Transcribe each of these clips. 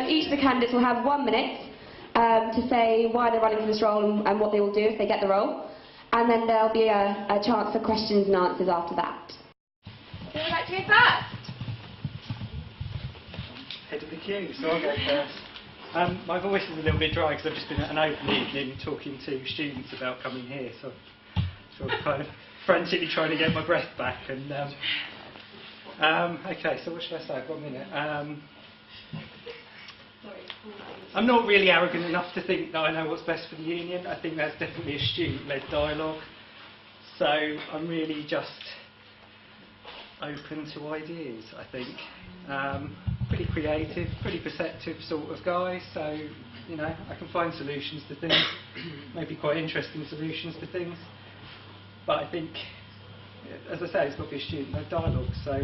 Each of the candidates will have 1 minute to say why they're running for this role and what they will do if they get the role. And then there'll be a chance for questions and answers after that. Who would like to go first? Head of the queue, so I'll go first. My voice is a little bit dry because I've just been at an open evening talking to students about coming here, so I'm kind of frantically trying to get my breath back. And okay, so what should I say? I've got a minute. I'm not really arrogant enough to think that I know what's best for the union. I think that's definitely a student-led dialogue. So I'm really just open to ideas, I think. Pretty creative, pretty perceptive sort of guy, so you know, I can find solutions to things, maybe quite interesting solutions to things. But I think, as I say, it's got to be a student-led dialogue. So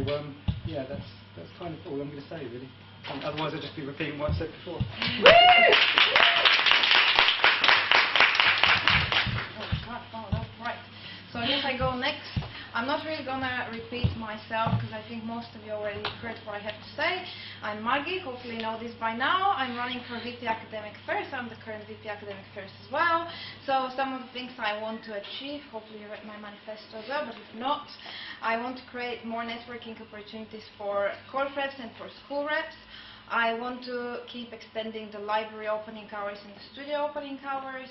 yeah, that's kind of all I'm going to say, really. Otherwise, I'll just be repeating what I said before. Right. So I guess I go next. I'm not really going to repeat myself because I think most of you already heard what I have to say. I'm Maggie, hopefully you know this by now. I'm running for VP Academic Affairs. I'm the current VP Academic Affairs as well. So some of the things I want to achieve, hopefully you read my manifesto as well, but if not, I want to create more networking opportunities for course reps and for school reps. I want to keep extending the library opening hours and the studio opening hours.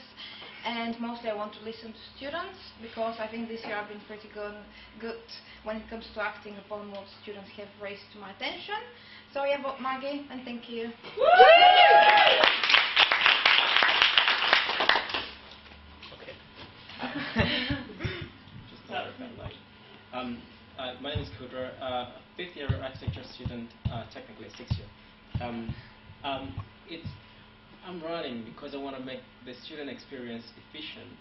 And mostly I want to listen to students, because I think this year I've been pretty good when it comes to acting upon what students have raised to my attention. So yeah, but Maggie, and thank you. Okay. Just start with that. My name is Kudra, 5th year architecture student, technically 6th year. I'm running because I want to make the student experience efficient.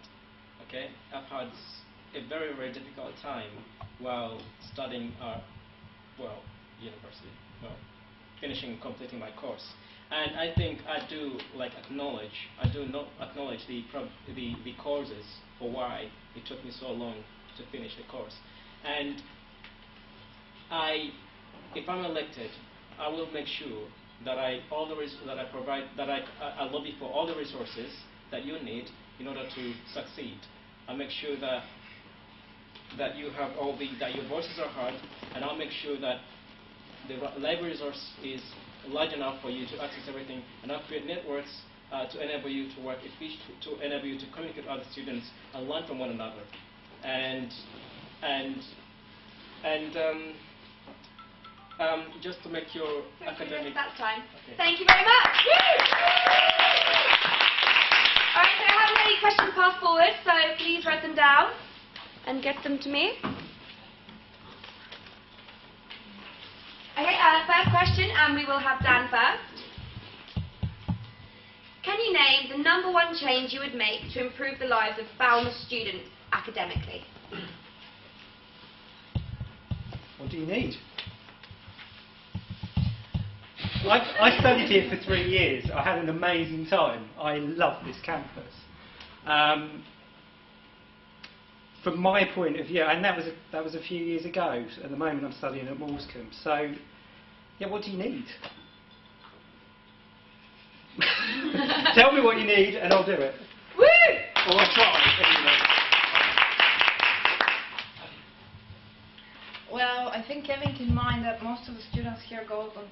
Okay, I've had a very, very difficult time while studying university, completing my course. And I think I do not acknowledge the causes for why it took me so long to finish the course. And if I'm elected, I will make sure that I lobby for all the resources that you need in order to succeed. I'll make sure that you have that your voices are heard, and I'll make sure that the library resource is large enough for you to access everything, and I'll create networks to enable you to work efficiently, to enable you to communicate with other students and learn from one another. Just to make your academic... That's time. Okay. Thank you very much. Alright, so I haven't any questions passed forward, so please write them down and get them to me. Okay, first question, and we will have Dan first. Can you name the #1 change you would make to improve the lives of Falmer students academically? What do you need? I studied here for 3 years. I had an amazing time. I love this campus. From my point of view, and that was a few years ago. At the moment, I'm studying at Moulscombe. So, yeah, what do you need? Tell me what you need, and I'll do it. Woo! Or I'll try. Anyway. Well, I think having in mind that most of the students here go on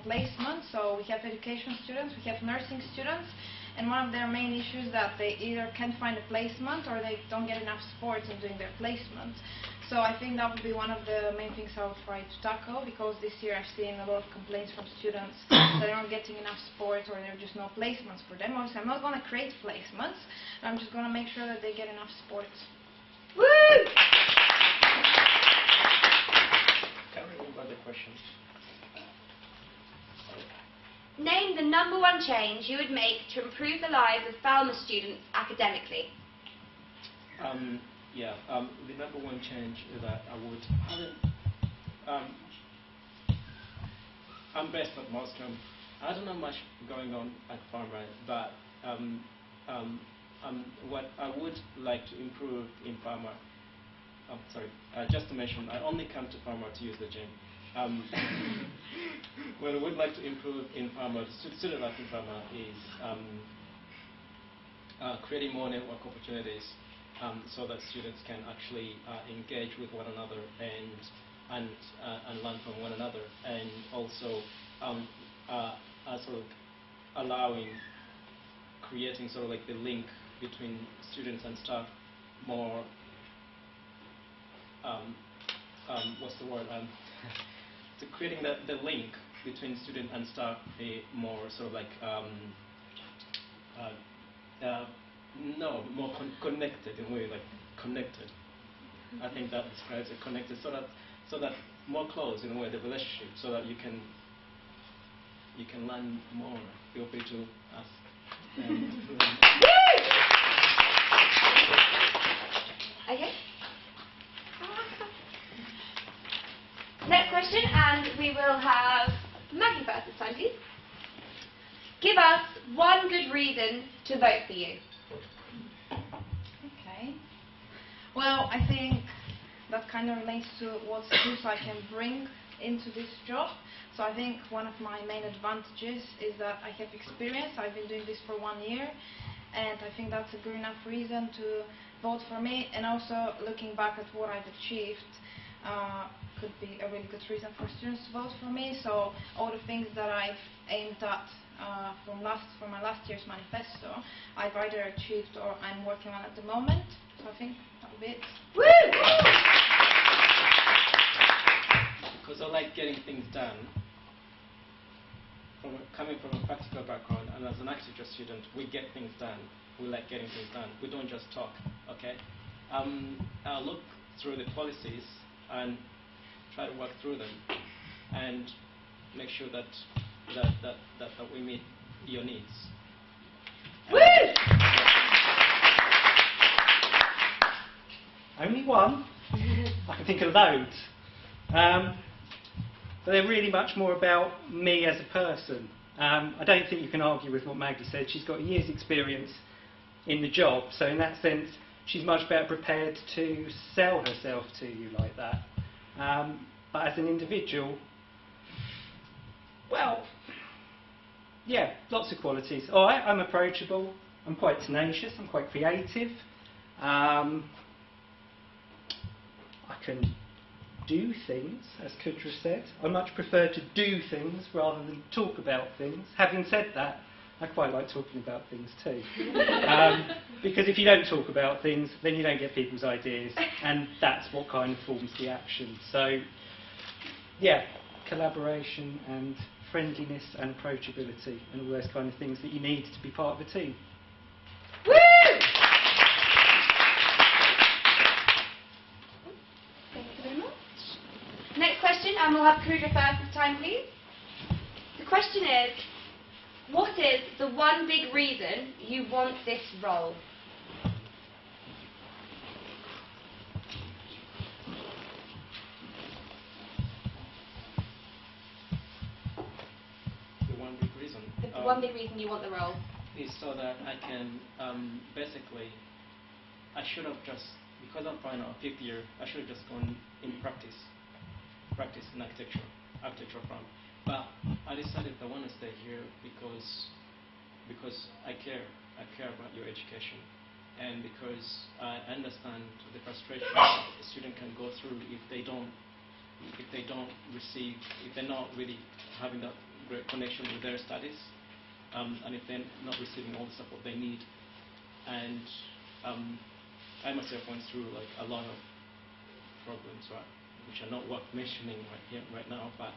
placement, so we have education students, we have nursing students, and one of their main issues is that they either can't find a placement or they don't get enough support in doing their placement. So I think that would be one of the main things I would try to tackle, because this year I've seen a lot of complaints from students that they're not getting enough support or there are just no placements for them. Obviously, I'm not going to create placements, I'm just going to make sure that they get enough support. Woo! Can't remember the question. Name the #1 change you would make to improve the lives of Falmer students academically. The #1 change that I would I'm based at Moulscombe. I don't know much going on at Falmer, but what I would like to improve in Falmer, just to mention, I only come to Falmer to use the gym. what I would like to improve in Falmer, student life in Falmer, is creating more network opportunities so that students can actually engage with one another and learn from one another, and also sort of creating sort of like the link between students and staff more. What's the word? So creating the link between student and staff more sort of like more connected in a way, like connected. I think that describes it, connected, so that more close in a way, the relationship, so that you can learn more. Feel free to ask. Okay. Next question, and we will have Maggie first this time, please. Give us one good reason to vote for you. Okay. Well, I think that kind of relates to what skills I can bring into this job. So I think one of my main advantages is that I have experience. I've been doing this for 1 year, and I think that's a good enough reason to vote for me. And also, looking back at what I've achieved, could be a really good reason for students to vote for me. So all the things that I've aimed at from my last year's manifesto, I've either achieved or I'm working on at the moment. So I think that'll be it. Woo! Because I like getting things done. Coming from a practical background, and as an architecture student, we get things done. We like getting things done. We don't just talk. Okay. I'll look through the policies and try to work through them, and make sure that we meet your needs. Woo! Only one. I can think of loads. But they're really much more about me as a person. I don't think you can argue with what Maggie said. She's got a year's experience in the job, so in that sense, she's much better prepared to sell herself to you like that. But as an individual, well, yeah, lots of qualities. All right, I'm approachable. I'm quite tenacious. I'm quite creative. I can do things, as Kudra said. I much prefer to do things rather than talk about things. Having said that, I quite like talking about things too. Because if you don't talk about things, then you don't get people's ideas, and that's what kind of forms the action. So, yeah, collaboration and friendliness and approachability and all those kind of things that you need to be part of a team. Woo! Thank you very much. Next question, and we'll have Kudra first this time, please. The question is, what is the one big reason you want this role? The one big reason. The one big reason you want the role? Is so that I can basically, I should have just, because I'm final 5th year, I should have just gone in practice in architecture firm. But I decided I want to stay here because I care about your education, and because I understand the frustration a student can go through if they're not really having that great connection with their studies, and if they're not receiving all the support they need. And I myself went through like a lot of problems, right, which are not worth mentioning right now, but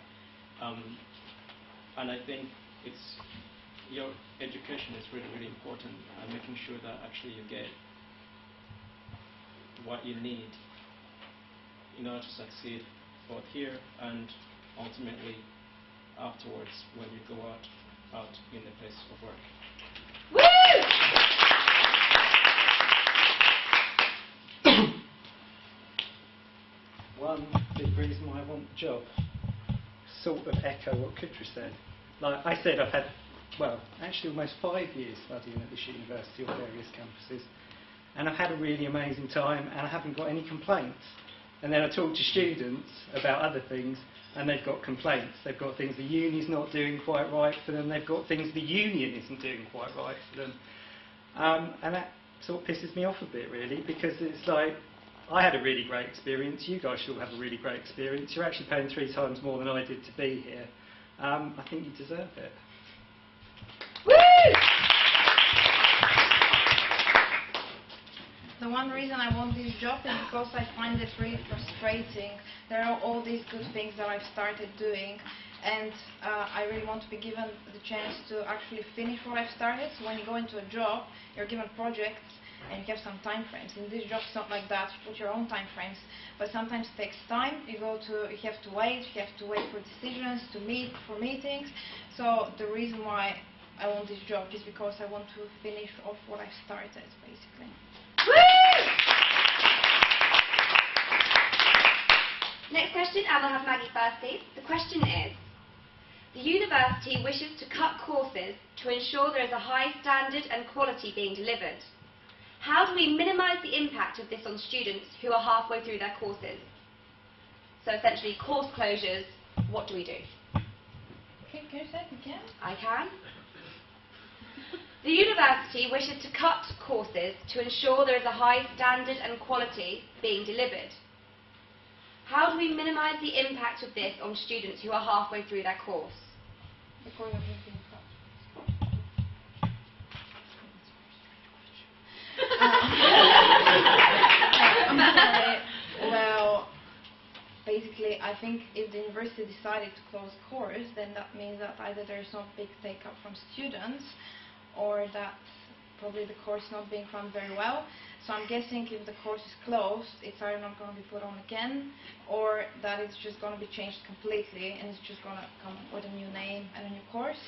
and I think your education is really, really important, and making sure that actually you get what you need in order to succeed both here and ultimately afterwards when you go out in the place of work. Woo! One big reason why I want the job, sort of echo what Kudra said. Like I said, I've had, well, actually almost 5 years studying at this university on various campuses, and I've had a really amazing time, and I haven't got any complaints. And then I talk to students about other things, and they've got complaints. They've got things the uni's not doing quite right for them. They've got things the union isn't doing quite right for them. And that sort of pisses me off a bit, really, because it's like, I had a really great experience. You guys should all have a really great experience. You're actually paying 3 times more than I did to be here. I think you deserve it. Woo! The one reason I want this job is because I find it really frustrating. There are all these good things that I've started doing, and I really want to be given the chance to actually finish what I've started. So when you go into a job, you're given projects and you have some time frames. In this job, it's not like that. You put your own time frames, but sometimes it takes time. You have to wait for decisions, for meetings. So the reason why I want this job is because I want to finish off what I've started, basically. Woo! Next question, and I'll have Maggie first, please. The question is, the university wishes to cut courses to ensure there is a high standard and quality being delivered. How do we minimise the impact of this on students who are halfway through their courses? So essentially, course closures, what do we do? Okay, can you say it again? I can. The university wishes to cut courses to ensure there is a high standard and quality being delivered. How do we minimise the impact of this on students who are halfway through their course? Before you're being cut. I'm sorry. Well, basically, I think if the university decided to close course, then that means that either there is not big take-up from students, or that probably the course is not being run very well. So I'm guessing if the course is closed, it's either not going to be put on again, or that it's just going to be changed completely, and it's just going to come with a new name and a new course.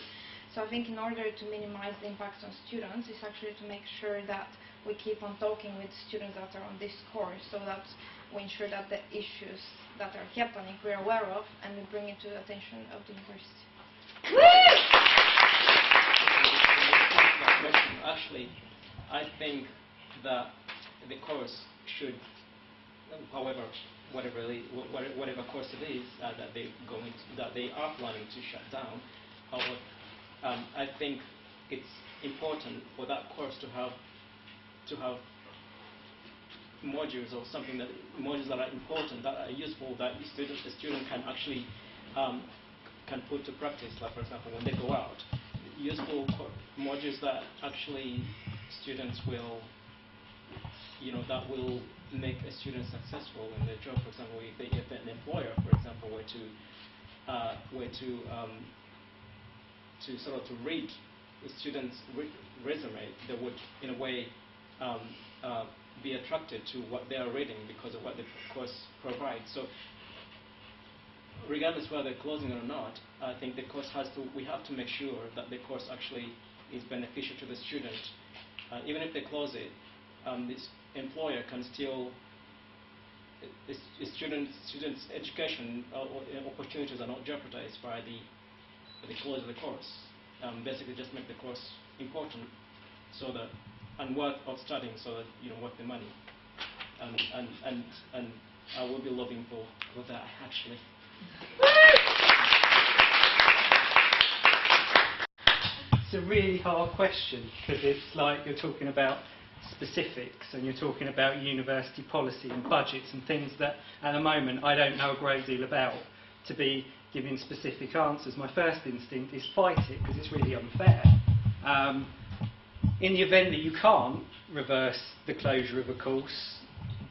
So I think in order to minimize the impact on students, it's actually to make sure that we keep on talking with students that are on this course, so that we ensure that the issues that are happening we're aware of, and we bring it to the attention of the university. Actually, I think that the course should, however, whatever course it is that they are planning to shut down, however, I think it's important for that course to have modules or something modules that are important, that are useful, that the student can actually can put to practice. Like, for example, when they go out, useful modules that actually students will, that will make a student successful in their job. For example, if an employer, for example, were to sort of to read the student's resume, they would, in a way, be attracted to what they are reading because of what the course provides. So, regardless whether they're closing it or not, I think the course we have to make sure that the course actually is beneficial to the student. Even if they close it, this employer can still, students' education opportunities are not jeopardized by the close of the course. Basically, just make the course important, so that and worth of studying, so that worth the money. And I will be lobbying for that, actually. It's a really hard question, because it's like you're talking about specifics, and you're talking about university policy and budgets and things that at the moment I don't know a great deal about to be giving specific answers. My first instinct is fight it, because it's really unfair. In the event that you can't reverse the closure of a course,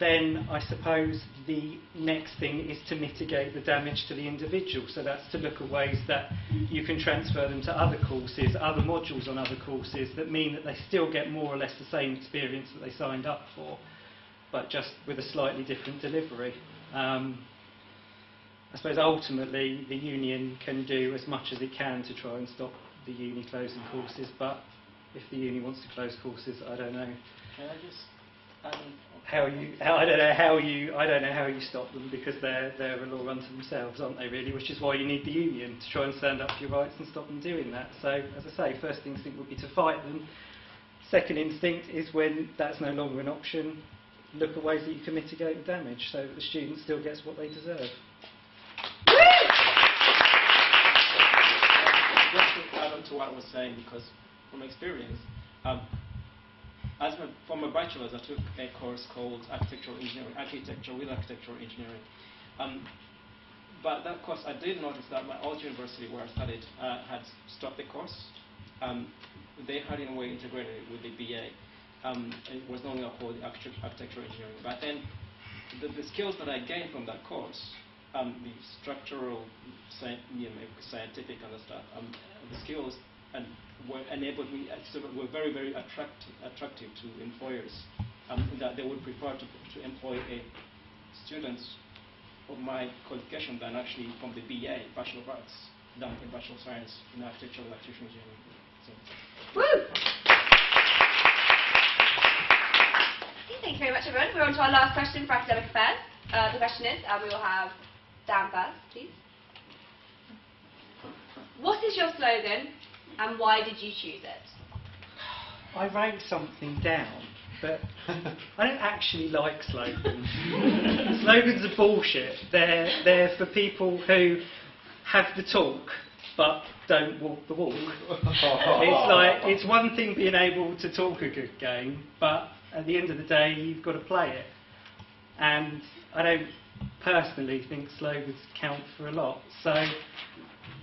then I suppose the next thing is to mitigate the damage to the individual. So that's to look at ways that you can transfer them to other courses, other modules on other courses that mean that they still get more or less the same experience that they signed up for, but just with a slightly different delivery. I suppose ultimately the union can do as much as it can to try and stop the uni closing courses, but if the uni wants to close courses, I don't know. Can I just I don't know how you stop them, because they're a law unto themselves, aren't they, really? Which is why you need the union to try and stand up for your rights and stop them doing that. So, as I say, first instinct would be to fight them. Second instinct is when that's no longer an option, look at ways that you can mitigate the damage so that the student still gets what they deserve. Just to add on to what I was saying, because from experience, for my bachelor's, I took a course called architecture with architectural engineering. But that course, I did notice that my old university where I studied had stopped the course. They had in a way integrated it with the BA. It was no longer called architectural engineering. But then the skills that I gained from that course, the structural, scientific kind of stuff, the skills enabled me, were very, very attractive to employers, that they would prefer to employ students of my qualification than actually from the BA, Bachelor of Arts, than a Bachelor of Science in architectural engineering. So. Woo! Thank you very much, everyone. We're on to our last question for academic affairs. The question is, we will have Dan first, please. What is your slogan, and why did you choose it? I wrote something down, but I don't actually like slogans. Slogans are bullshit. They're for people who have the talk but don't walk the walk. It's one thing being able to talk a good game, but at the end of the day you've got to play it. And I don't personally think slogans count for a lot. So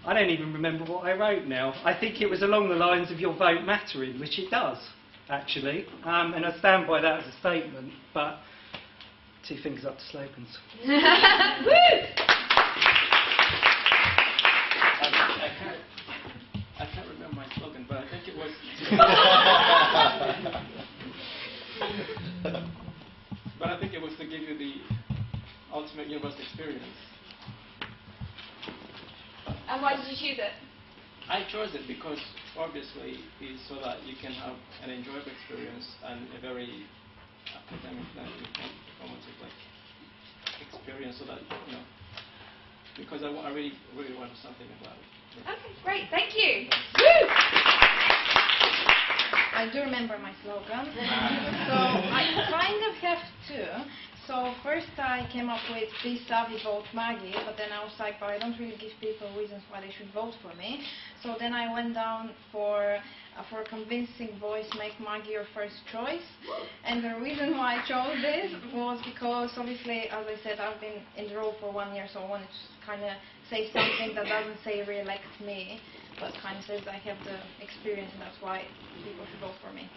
I don't even remember what I wrote now. I think it was along the lines of your vote mattering, which it does, actually. And I stand by that as a statement, but 2 fingers up to slogans. Woo! I can't remember my slogan, but I think it was... but I think it was to give you the ultimate university experience. And why did you choose it? I chose it because obviously it's so that you can have an enjoyable experience and a very academic, informative experience, so that because I really want something about it. Okay, great, thank you. Woo! I do remember my slogan. So I kind of have 2. So first I came up with Be Savvy, Vote Maggie, but then I was like, but I don't really give people reasons why they should vote for me. So then I went down for a convincing voice, make Maggie your first choice. And the reason why I chose this was because obviously, as I said, I've been in the role for 1 year, so I wanted to kind of say something that doesn't say re-elect me, but kind of says I have the experience, and that's why people should vote for me.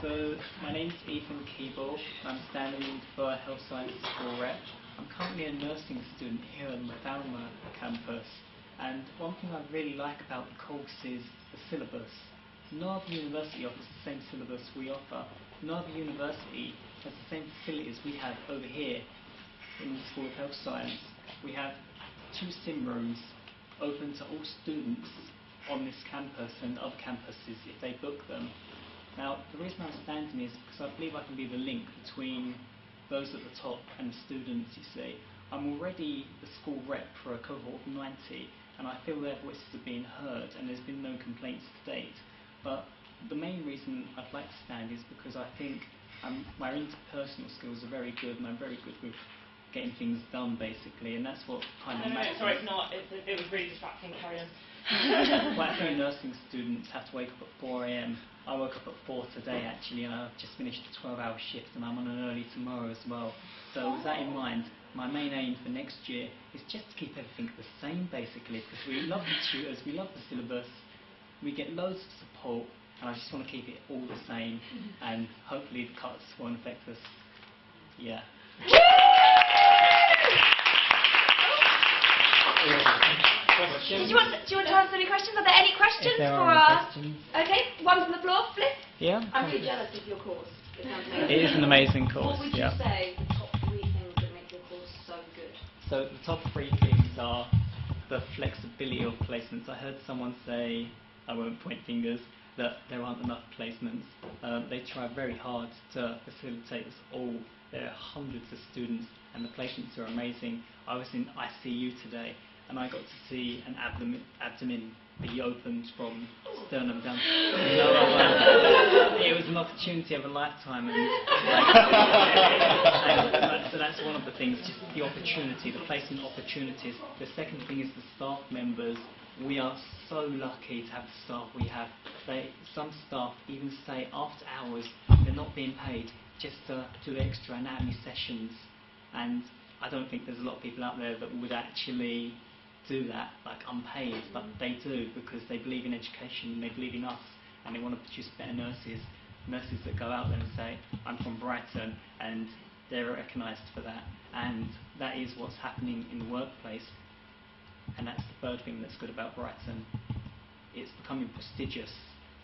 So, my name's Ethan Keeble. I'm standing for Health Sciences School Rep. I'm currently a nursing student here on the Falmer campus, and one thing I really like about the course is the syllabus. No other university offers the same syllabus we offer. No other university has the same facilities we have over here in the School of Health Science. We have 2 sim rooms open to all students on this campus and other campuses if they book them. Now, the reason I'm standing is because I believe I can be the link between those at the top and the students, you see. I'm already the school rep for a cohort of 90, and I feel their voices are being heard, and there's been no complaints to date. But the main reason I'd like to stand is because I think my interpersonal skills are very good, and I'm very good with getting things done, basically, and that's what kind of matters. Sorry, it's not. It was really distracting. Carry on. Quite a few nursing students have to wake up at 4 AM. I woke up at 4 today, actually, and I've just finished a 12-hour shift, and I'm on an early tomorrow as well. So with that in mind, my main aim for next year is just to keep everything the same, basically, because we love the tutors, we love the syllabus, we get loads of support, and I just want to keep it all the same, and hopefully the cuts won't affect us. Yeah. Do you want to answer any questions? Are there any questions If there for are our... questions. Okay, one from the floor, Bliss. Yeah. I'm really jealous of your course. It sounds amazing. It is an amazing course. What would you yeah. say the top 3 things that make your course so good? So the top 3 things are the flexibility of placements. I heard someone say, I won't point fingers, that there aren't enough placements. They try very hard to facilitate us all. There are hundreds of students and the patients are amazing. I was in ICU today, and I got to see an abdomen be opened from sternum down. It was an opportunity of a lifetime, and so that's one of the things, just the opportunity, the placement opportunities. The second thing is the staff members. We are so lucky to have the staff we have. Some staff even stay after hours. They're not being paid just to do extra anatomy sessions, and I don't think there's a lot of people out there that would actually do that, like unpaid, but they do because they believe in education and they believe in us, and they want to produce better nurses that go out there and say, I'm from Brighton, and they're recognised for that, and that is what's happening in the workplace, and that's the third thing that's good about Brighton. It's becoming prestigious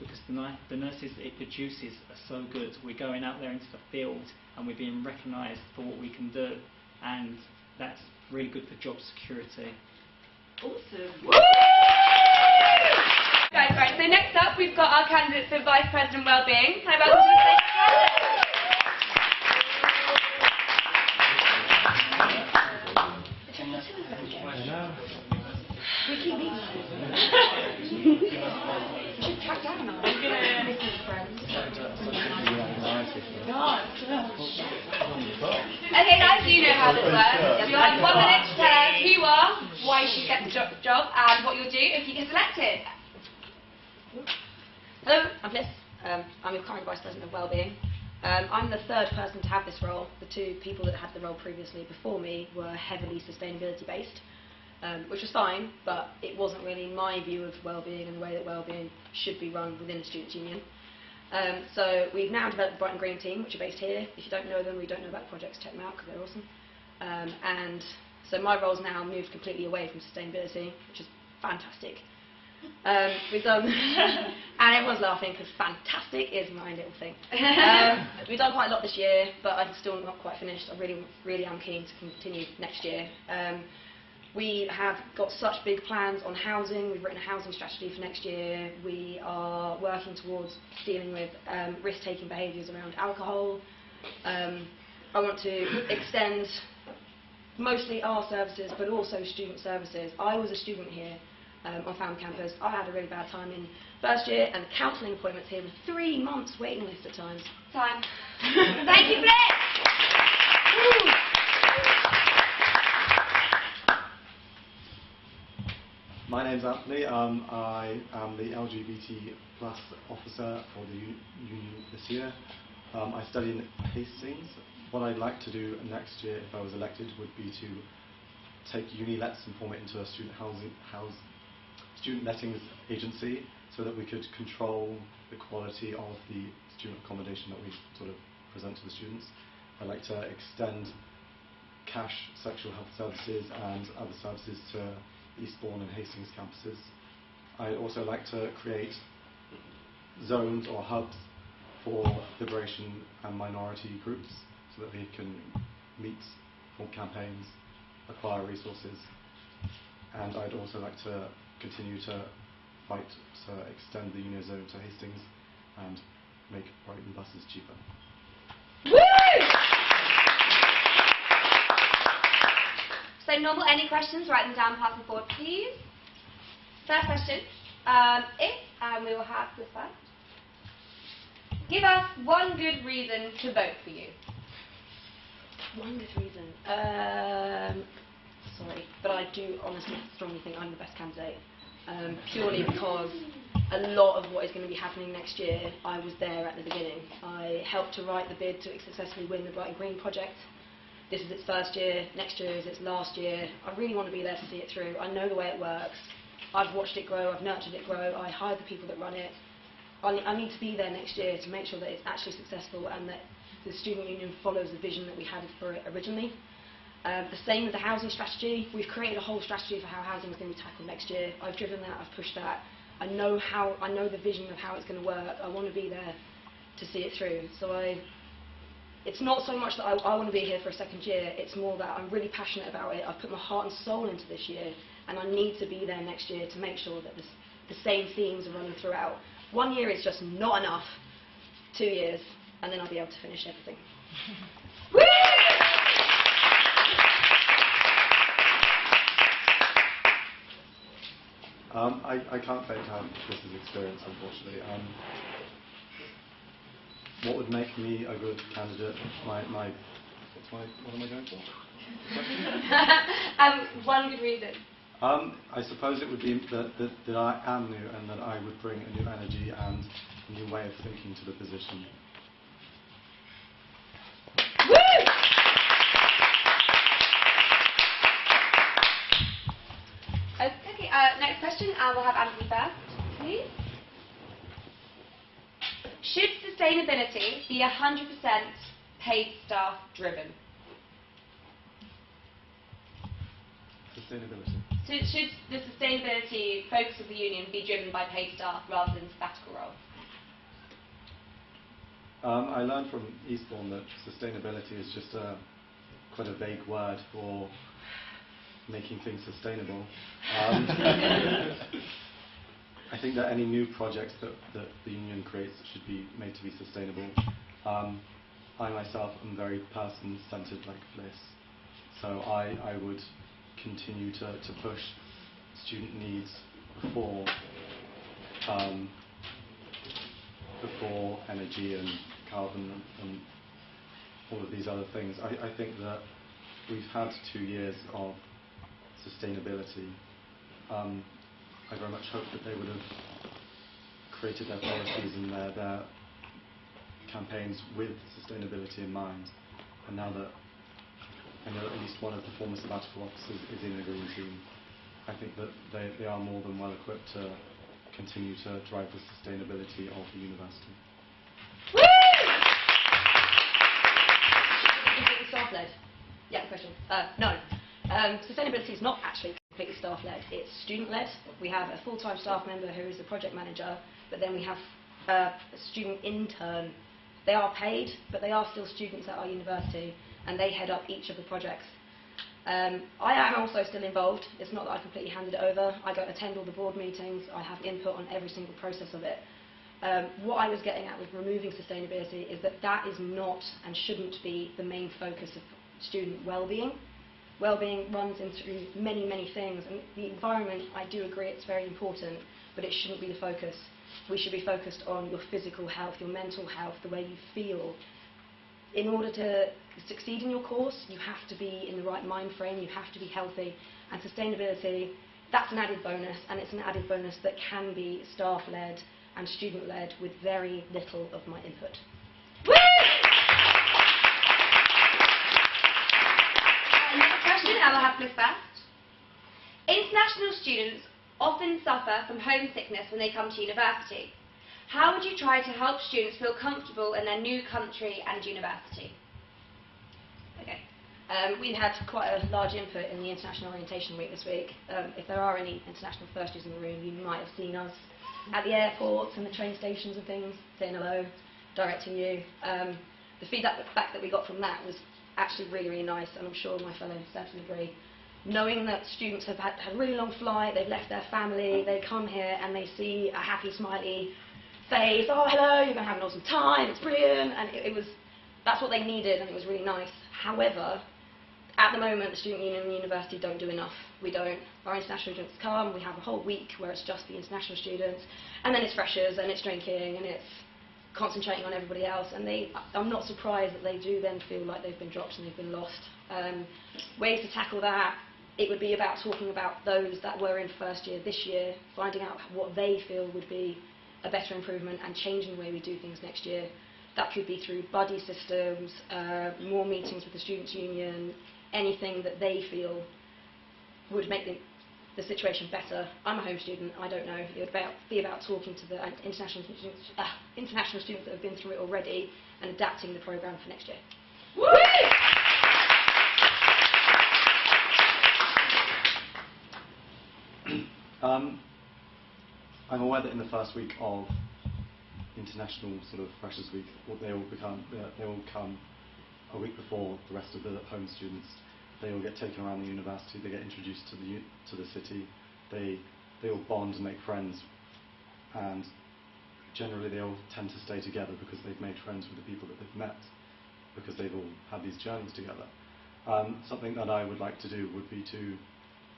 because the nurses it produces are so good. We're going out there into the field and we're being recognised for what we can do, and that's really good for job security. Awesome. Guys, right, so next up we've got our candidate for Vice President Wellbeing. Can I welcome you to we keep meeting. Should track down our business friends. Okay guys, you know how this works. You have 1 minute to tell us who you are, why you should get the job, and what you'll do if you get selected. Hello, I'm Bliss. I'm your current Vice President of Wellbeing. I'm the third person to have this role. The two people that had the role previously before me were heavily sustainability based, which was fine, but it wasn't really my view of wellbeing and the way that wellbeing should be run within a students' union. So we've now developed the Brighton Green team, which are based here. If you don't know them, we don't know about the projects, check them out because they're awesome. And so my role's now moved completely away from sustainability, which is fantastic. We've done, and everyone's laughing because fantastic is my little thing. We've done quite a lot this year, but I'm still not quite finished. I really am keen to continue next year. We have got such big plans on housing. We've written a housing strategy for next year. We are working towards dealing with risk-taking behaviours around alcohol. I want to extend mostly our services, but also student services. I was a student here on Falmer campus. I had a really bad time in first year, and the counselling appointments here were 3 months waiting list at times. Time. Thank you, Blitz! My name's Anthony. I am the LGBT+ officer for the union this year. I study in Hastings. What I'd like to do next year, if I was elected, would be to take UniLets and form it into a student lettings agency, so that we could control the quality of the student accommodation that we sort of present to the students. I'd like to extend cash sexual health services and other services to Eastbourne and Hastings campuses. I'd also like to create zones or hubs for liberation and minority groups so that they can meet, form campaigns, acquire resources. And I'd also like to continue to fight to extend the union zone to Hastings and make Brighton buses cheaper. Woo! So normal, any questions, write them down, pass them forward, please. First question, we will have this one. Give us one good reason to vote for you. One good reason? Sorry, but I do honestly strongly think I'm the best candidate. Purely because a lot of what is going to be happening next year, I was there at the beginning. I helped to write the bid to successfully win the Brighton Green project. This is its first year, next year is its last year. I really want to be there to see it through. I know the way it works. I've watched it grow, I've nurtured it grow, I hired the people that run it. I need to be there next year to make sure that it's actually successful and that the student union follows the vision that we had for it originally. The same with the housing strategy. We've created a whole strategy for how housing is going to be tackled next year. I've driven that, I've pushed that. I know the vision of how it's going to work. I want to be there to see it through. So it's not so much that I want to be here for a second year, it's more that I'm really passionate about it. I've put my heart and soul into this year, and I need to be there next year to make sure that the same themes are running throughout. 1 year is just not enough. 2 years, and then I'll be able to finish everything. Woo! I can't say to have this as experience, unfortunately. What would make me a good candidate? What am I going for? One good reason. I suppose it would be that I am new and that I would bring a new energy and a new way of thinking to the position. Woo! Okay, next question. We'll have Anthony first, please. Should sustainability be 100% paid staff driven? Sustainability. So should the sustainability focus of the union be driven by paid staff rather than sabbatical roles? I learned from Eastbourne that sustainability is just quite a vague word for making things sustainable. I think that any new projects that the union creates should be made to be sustainable. I myself am very person-centred like Bliss, so I would continue to push student needs before energy and carbon and all of these other things. I think that we've had 2 years of sustainability. I very much hope that they would have created their policies and their campaigns with sustainability in mind. And now that I know at least one of the former sabbatical officers is in the Green Team, I think that they are more than well equipped to continue to drive the sustainability of the university. Woo! Is it staff-led? Yeah, question. No. Sustainability is not actually completely staff-led, it's student-led. We have a full-time staff member who is the project manager, but then we have a student intern. They are paid, but they are still students at our university, and they head up each of the projects. I am also still involved. It's not that I completely handed it over. I go attend all the board meetings. I have input on every single process of it. What I was getting at with removing sustainability is that is not and shouldn't be the main focus of student well-being. Well-being runs into many, many things, and the environment, I do agree it's very important, but it shouldn't be the focus. We should be focused on your physical health, your mental health, the way you feel. In order to succeed in your course, you have to be in the right mind frame, you have to be healthy, and sustainability, that's an added bonus, and it's an added bonus that can be staff-led and student-led with very little of my input. Woo! Next question, I will have Bliss first. International students often suffer from homesickness when they come to university. How would you try to help students feel comfortable in their new country and university? Okay. We had quite a large input in the International Orientation Week this week. If there are any international first years in the room, you might have seen us at the airports and the train stations and things, saying hello, directing you. The feedback that we got from that was actually really, really nice, and I'm sure my fellow staff will agree. Knowing that students have had a really long flight, they've left their family, they come here and they see a happy, smiley face, oh hello, you're going to have an awesome time, it's brilliant, and that's what they needed, and it was really nice. However, at the moment the student union and the university don't do enough. We don't. Our international students come, we have a whole week where it's just the international students, and then it's freshers, and it's drinking, and it's concentrating on everybody else, and I'm not surprised that they do then feel like they've been dropped and they've been lost. Ways to tackle that, it would be about talking about those that were in first year this year, finding out what they feel would be a better improvement and changing the way we do things next year. That could be through buddy systems, more meetings with the students' union, anything that they feel would make the situation better. I'm a home student, I don't know. It would be about talking to the international students that have been through it already and adapting the programme for next year. Woo! I'm aware that in the first week of International sort of Freshers Week, they all come a week before the rest of the home students. They all get taken around the university, they get introduced to the city, they all bond and make friends, and generally they all tend to stay together because they've made friends with the people that they've met, because they've all had these journeys together. Something that I would like to do would be to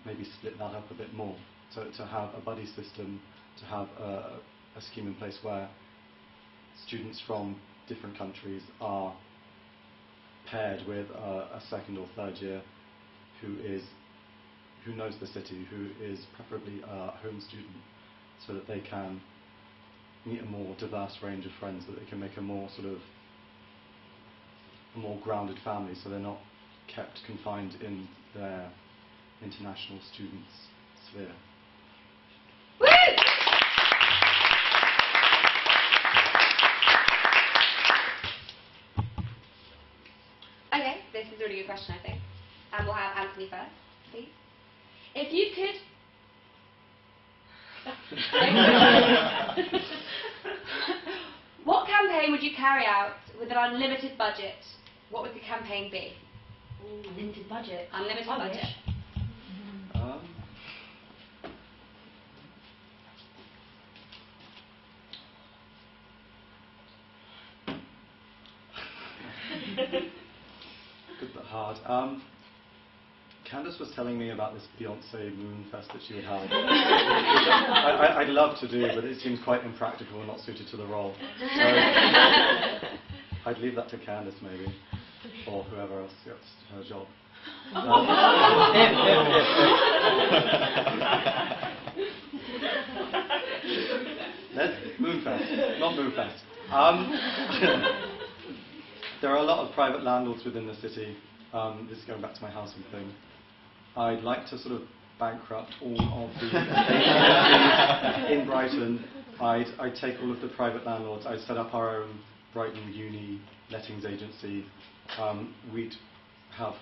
maybe split that up a bit more. to have a buddy system, to have a scheme in place where students from different countries are paired with a second or third year who knows the city, who is preferably a home student, so that they can meet a more diverse range of friends, that they can make a more grounded family, so they're not kept confined in their international students sphere. Woo! Okay, this is a really good question, I think. And we'll have Anthony first, please. If you could... What campaign would you carry out with an unlimited budget? What would the campaign be? Unlimited budget. Unlimited I budget. wish. Good but hard. Candace was telling me about this Beyonce Moon Fest that she would have. I'd love to do, but it seems quite impractical and not suited to the role. So I'd leave that to Candace maybe, or whoever else gets her job. Moonfest, not Moonfest. There are a lot of private landlords within the city. This is going back to my housing thing. I'd like to sort of bankrupt all of the estates in Brighton. I'd take all of the private landlords. I'd set up our own Brighton Uni lettings agency. We'd have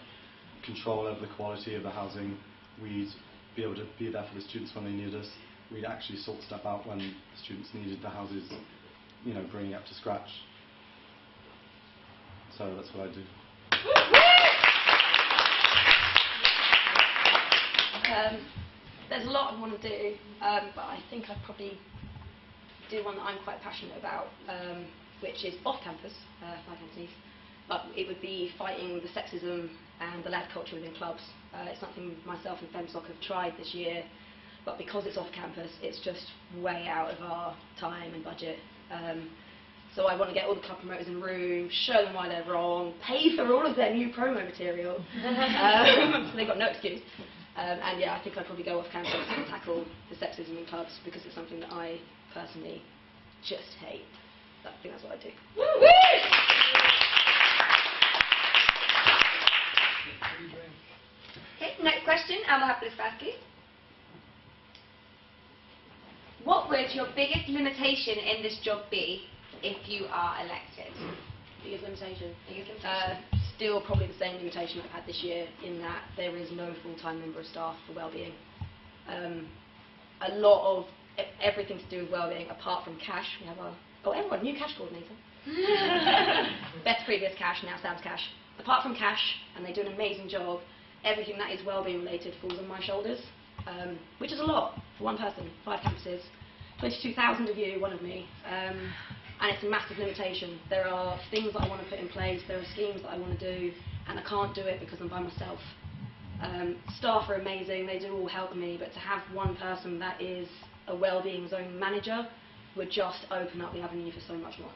control over the quality of the housing. We'd be able to be there for the students when they needed us. We'd actually sort stuff out when the students needed the houses, bringing it up to scratch. So that's what I do. There's a lot I want to do, but I think I'd probably do one that I'm quite passionate about, which is off campus, like Anthony's. But it would be fighting the sexism and the lad culture within clubs. It's something myself and FemSoc have tried this year, but because it's off campus, it's just way out of our time and budget. So I want to get all the club promoters in the room, show them why they're wrong, pay for all of their new promo material, so they've got no excuse. And yeah, I think I'd probably go off campus and tackle the sexism in clubs, because it's something that I personally just hate. So I think that's what I'd do. Woo! Okay, next question, and we'll have this first, please. What would your biggest limitation in this job be if you are elected? Biggest limitation? Biggest limitation? Still probably the same limitation I've had this year, in that there is no full-time member of staff for wellbeing. A lot of everything to do with wellbeing, apart from cash, we have everyone, new cash coordinator. Best previous cash, now Sam's cash. Apart from cash, and they do an amazing job, everything that is wellbeing related falls on my shoulders, which is a lot for one person, 5 campuses, 22,000 of you, one of me. And it's a massive limitation. There are things that I want to put in place, there are schemes that I want to do, and I can't do it because I'm by myself. Staff are amazing, they do all help me, but to have one person that is a wellbeing zone manager would just open up the avenue for so much more.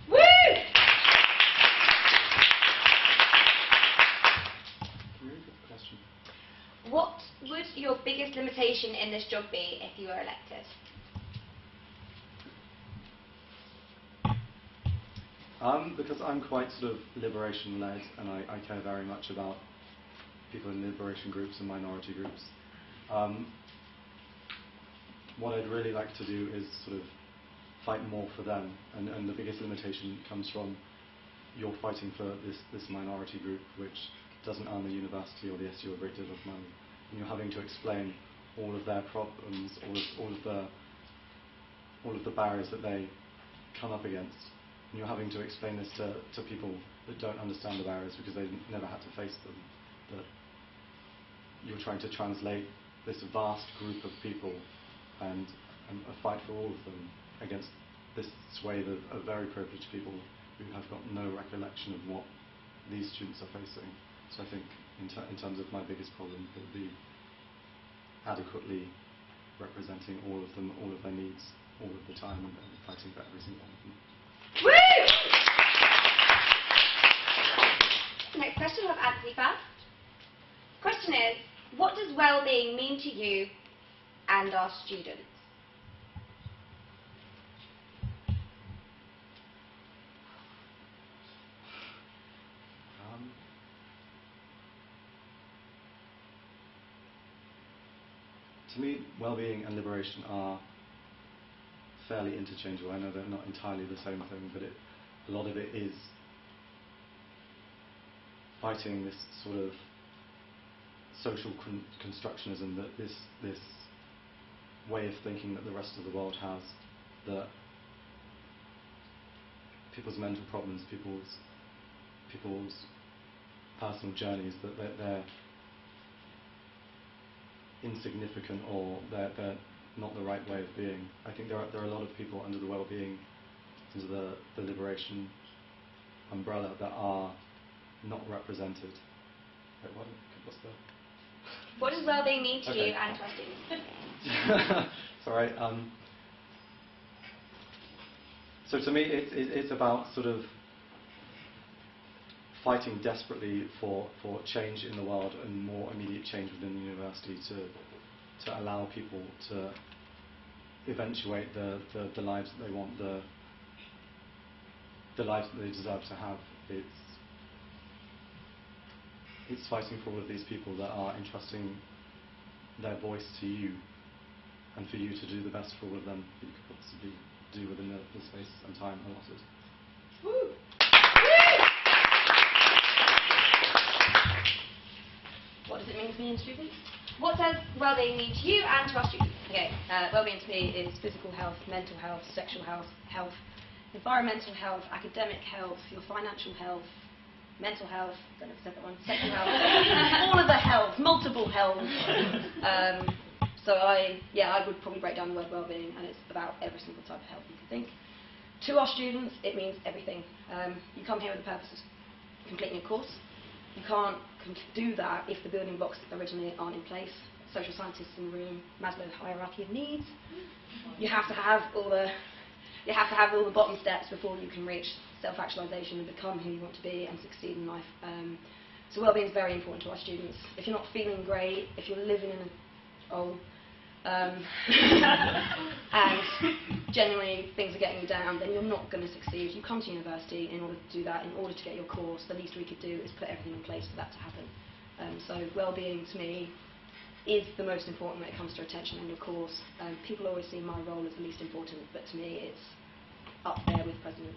Woo! Really good question. What would your biggest limitation in this job be if you were elected? Because I'm quite sort of liberation-led, and I care very much about people in liberation groups and minority groups. What I'd really like to do is sort of fight more for them, and the biggest limitation comes from you're fighting for this minority group which doesn't earn the university or the SU a great deal of money, and you're having to explain all of their problems, all of the barriers that they come up against. And you're having to explain this to people that don't understand the barriers because they never had to face them. That you're trying to translate this vast group of people and a fight for all of them against this swathe of very privileged people who have got no recollection of what these students are facing. So I think in terms of my biggest problem, it would be adequately representing all of them, all of their needs, all of the time, and fighting for every single one of them. Woo! Next question, we'll have Anthony first. Question is, what does well-being mean to you and our students? To me, well-being and liberation are fairly interchangeable. I know they're not entirely the same thing, but a lot of it is fighting this sort of social constructionism, that this way of thinking that the rest of the world has, that people's mental problems, people's personal journeys, that they're insignificant, or they're not the right way of being. I think there are a lot of people under the well-being, under the liberation umbrella, that are not represented. Wait, what's the... What does well-being mean to Okay. you and to our students? Sorry. So to me, it's about sort of fighting desperately for change in the world, and more immediate change within the university, to allow people to eventuate the lives that they want, the lives that they deserve to have. It's fighting for all of these people that are entrusting their voice to you, and for you to do the best for all of them that you could possibly do within the space and time allotted. Woo! What does it mean to me and students? What does well-being mean to you and to our students? Okay, well-being to me is physical health, mental health, sexual health, environmental health, academic health, your financial health, mental health, don't know if I said that one, sexual health, all of the health, multiple health. So I would probably break down the word well-being, and it's about every single type of health you can think. To our students, it means everything. You come here with the purpose of completing a course. You can't do that if the building blocks originally aren't in place. Social scientists in the room, Maslow's hierarchy of needs. You have to have all the bottom steps before you can reach self-actualization and become who you want to be and succeed in life. So well-being is very important to our students. If you're not feeling great, if you're living in a hole, and generally things are getting you down, then you're not going to succeed. You come to university in order to do that, in order to get your course. The least we could do is put everything in place for that to happen. So well-being to me is the most important when it comes to retention and your course. People always see my role as the least important, but to me it's up there with President.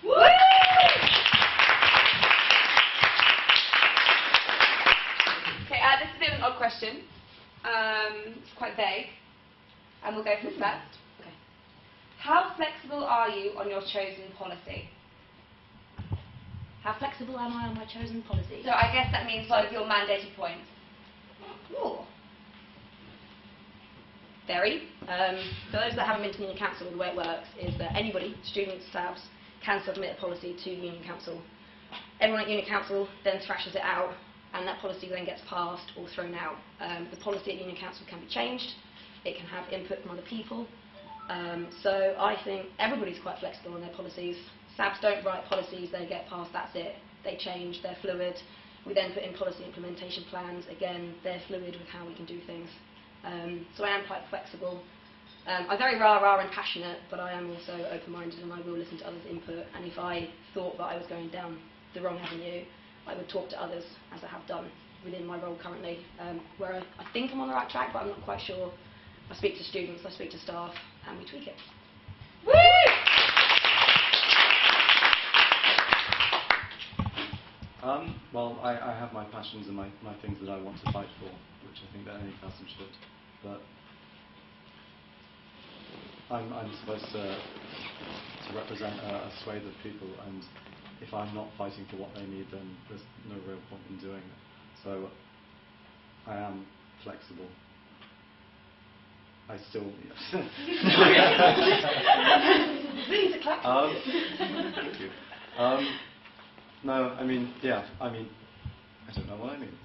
Woo! Okay, this is a bit of an odd question. It's quite vague, and we'll go for this first. Okay. How flexible are you on your chosen policy? How flexible am I on my chosen policy? So I guess that means one of your mandated points. Ooh. Very. For those that haven't been to Union Council, the way it works is that anybody, students, staffs, can submit a policy to Union Council. Everyone at Union Council then thrashes it out, and that policy then gets passed or thrown out. The policy at Union Council can be changed. It can have input from other people. So I think everybody's quite flexible on their policies. SABs don't write policies, they get passed, that's it. They change, they're fluid. We then put in policy implementation plans. Again, they're fluid with how we can do things. So I am quite flexible. I'm very rah-rah and passionate, but I am also open-minded, and I will listen to others' input. And if I thought that I was going down the wrong avenue, I would talk to others, as I have done within my role currently, where I think I'm on the right track, but I'm not quite sure. I speak to students, I speak to staff, and we tweak it. Woo! Well, I have my passions and my things that I want to fight for, which I think that any person should. But I'm supposed to represent a swathe of people, and if I'm not fighting for what they need, then there's no real point in doing it. So I am flexible. I still... Thank you. No, I mean, yeah, I don't know what I mean.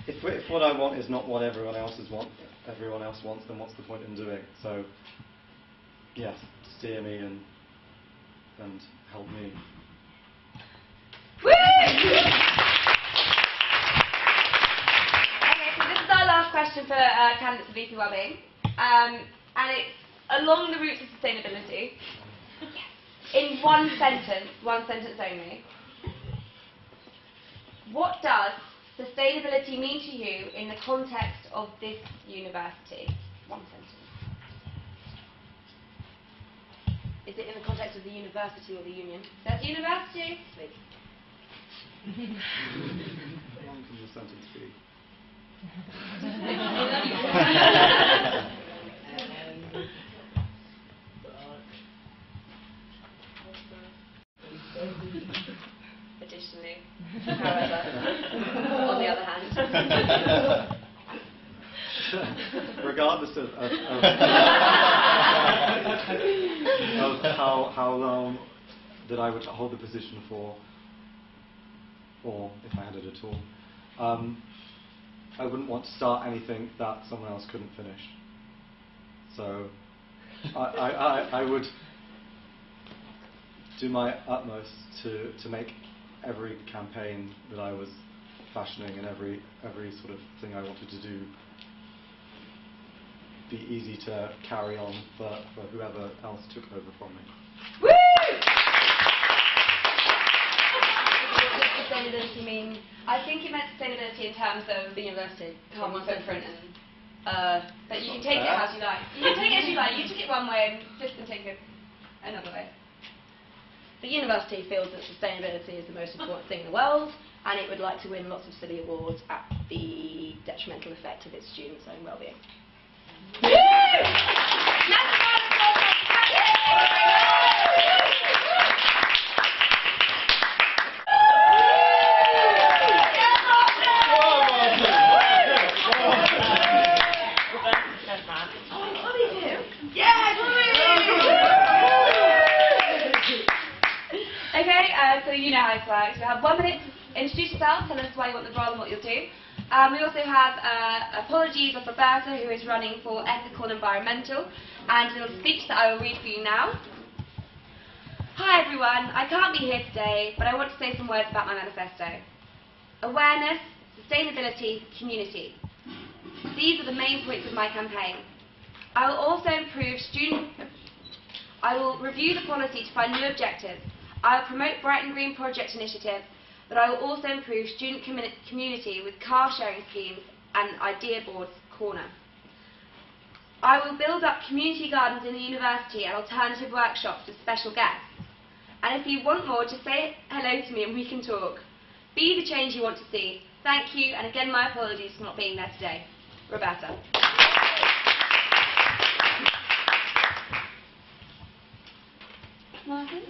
If if what I want is not what everyone else wants, then what's the point in doing it? So, yes, steer me and help me. Woo! Okay, so this is our last question for candidates of VP Wellbeing, and it's along the roots of sustainability. In one sentence only. What does sustainability mean to you in the context of this university? One sentence. Is it in the context of the university or the union? That's university. Sweet. How long can the sentence be? Additionally, however, on the other hand. Regardless of how long that I would hold the position for, or if I had it at all, I wouldn't want to start anything that someone else couldn't finish. So I would do my utmost to make every campaign that I was fashioning and every sort of thing I wanted to do be easy to carry on for whoever else took over from me. Woo! What does sustainability mean? I think it meant sustainability in terms of The university. carbon footprint. And, But you can take it as you like. You can take it as you like. You took it one way and just take it another way. the university feels that sustainability is the most important thing in the world, and it would like to win lots of silly awards at the detrimental effect of its students' own well-being. So you know how it works. You have 1 minute to introduce yourself, tell us why you want the role and what you'll do. We also have apologies of Roberta, who is running for ethical and environmental, and a little speech that I will read for you now. Hi everyone, I can't be here today, but I want to say some words about my manifesto. Awareness, sustainability, community. These are the main points of my campaign. I will also I will review the policy to find new objectives. I will promote Brighton Green Project initiative, but I will also improve student community with car sharing schemes and idea boards corner. I will build up community gardens in the university and alternative workshops with special guests. And if you want more, just say hello to me and we can talk. Be the change you want to see. Thank you, and again my apologies for not being there today. Roberta. Martin?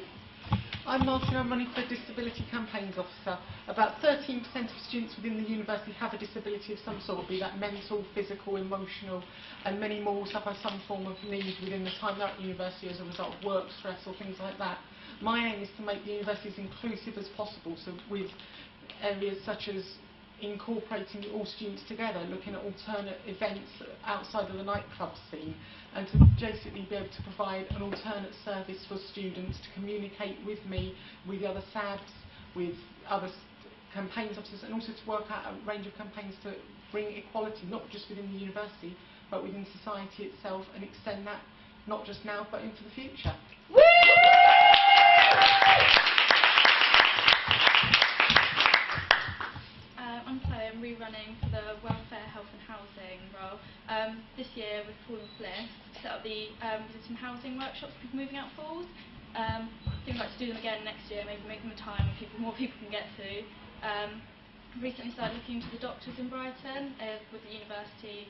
I'm Martin, I'm running for Disability Campaigns Officer. About 13% of students within the university have a disability of some sort, be that mental, physical, emotional, and many more suffer some form of need within the time they're at university as a result of work stress or things like that. My aim is to make the university as inclusive as possible, so with areas such as incorporating all students together, looking at alternate events outside of the nightclub scene, and to basically be able to provide an alternate service for students to communicate with me, with the other SABs, with other campaigns officers, and also to work out a range of campaigns to bring equality, not just within the university, but within society itself, and extend that not just now, but into the future. Woo! I'm Chloe, I'm rerunning for the Welfare, Health and Housing role. This year with Paul and Fliss set up the visiting housing workshops for people moving out falls. I think I'd like to do them again next year, maybe make them a time where more people can get to. Recently started looking into the doctors in Brighton with the university,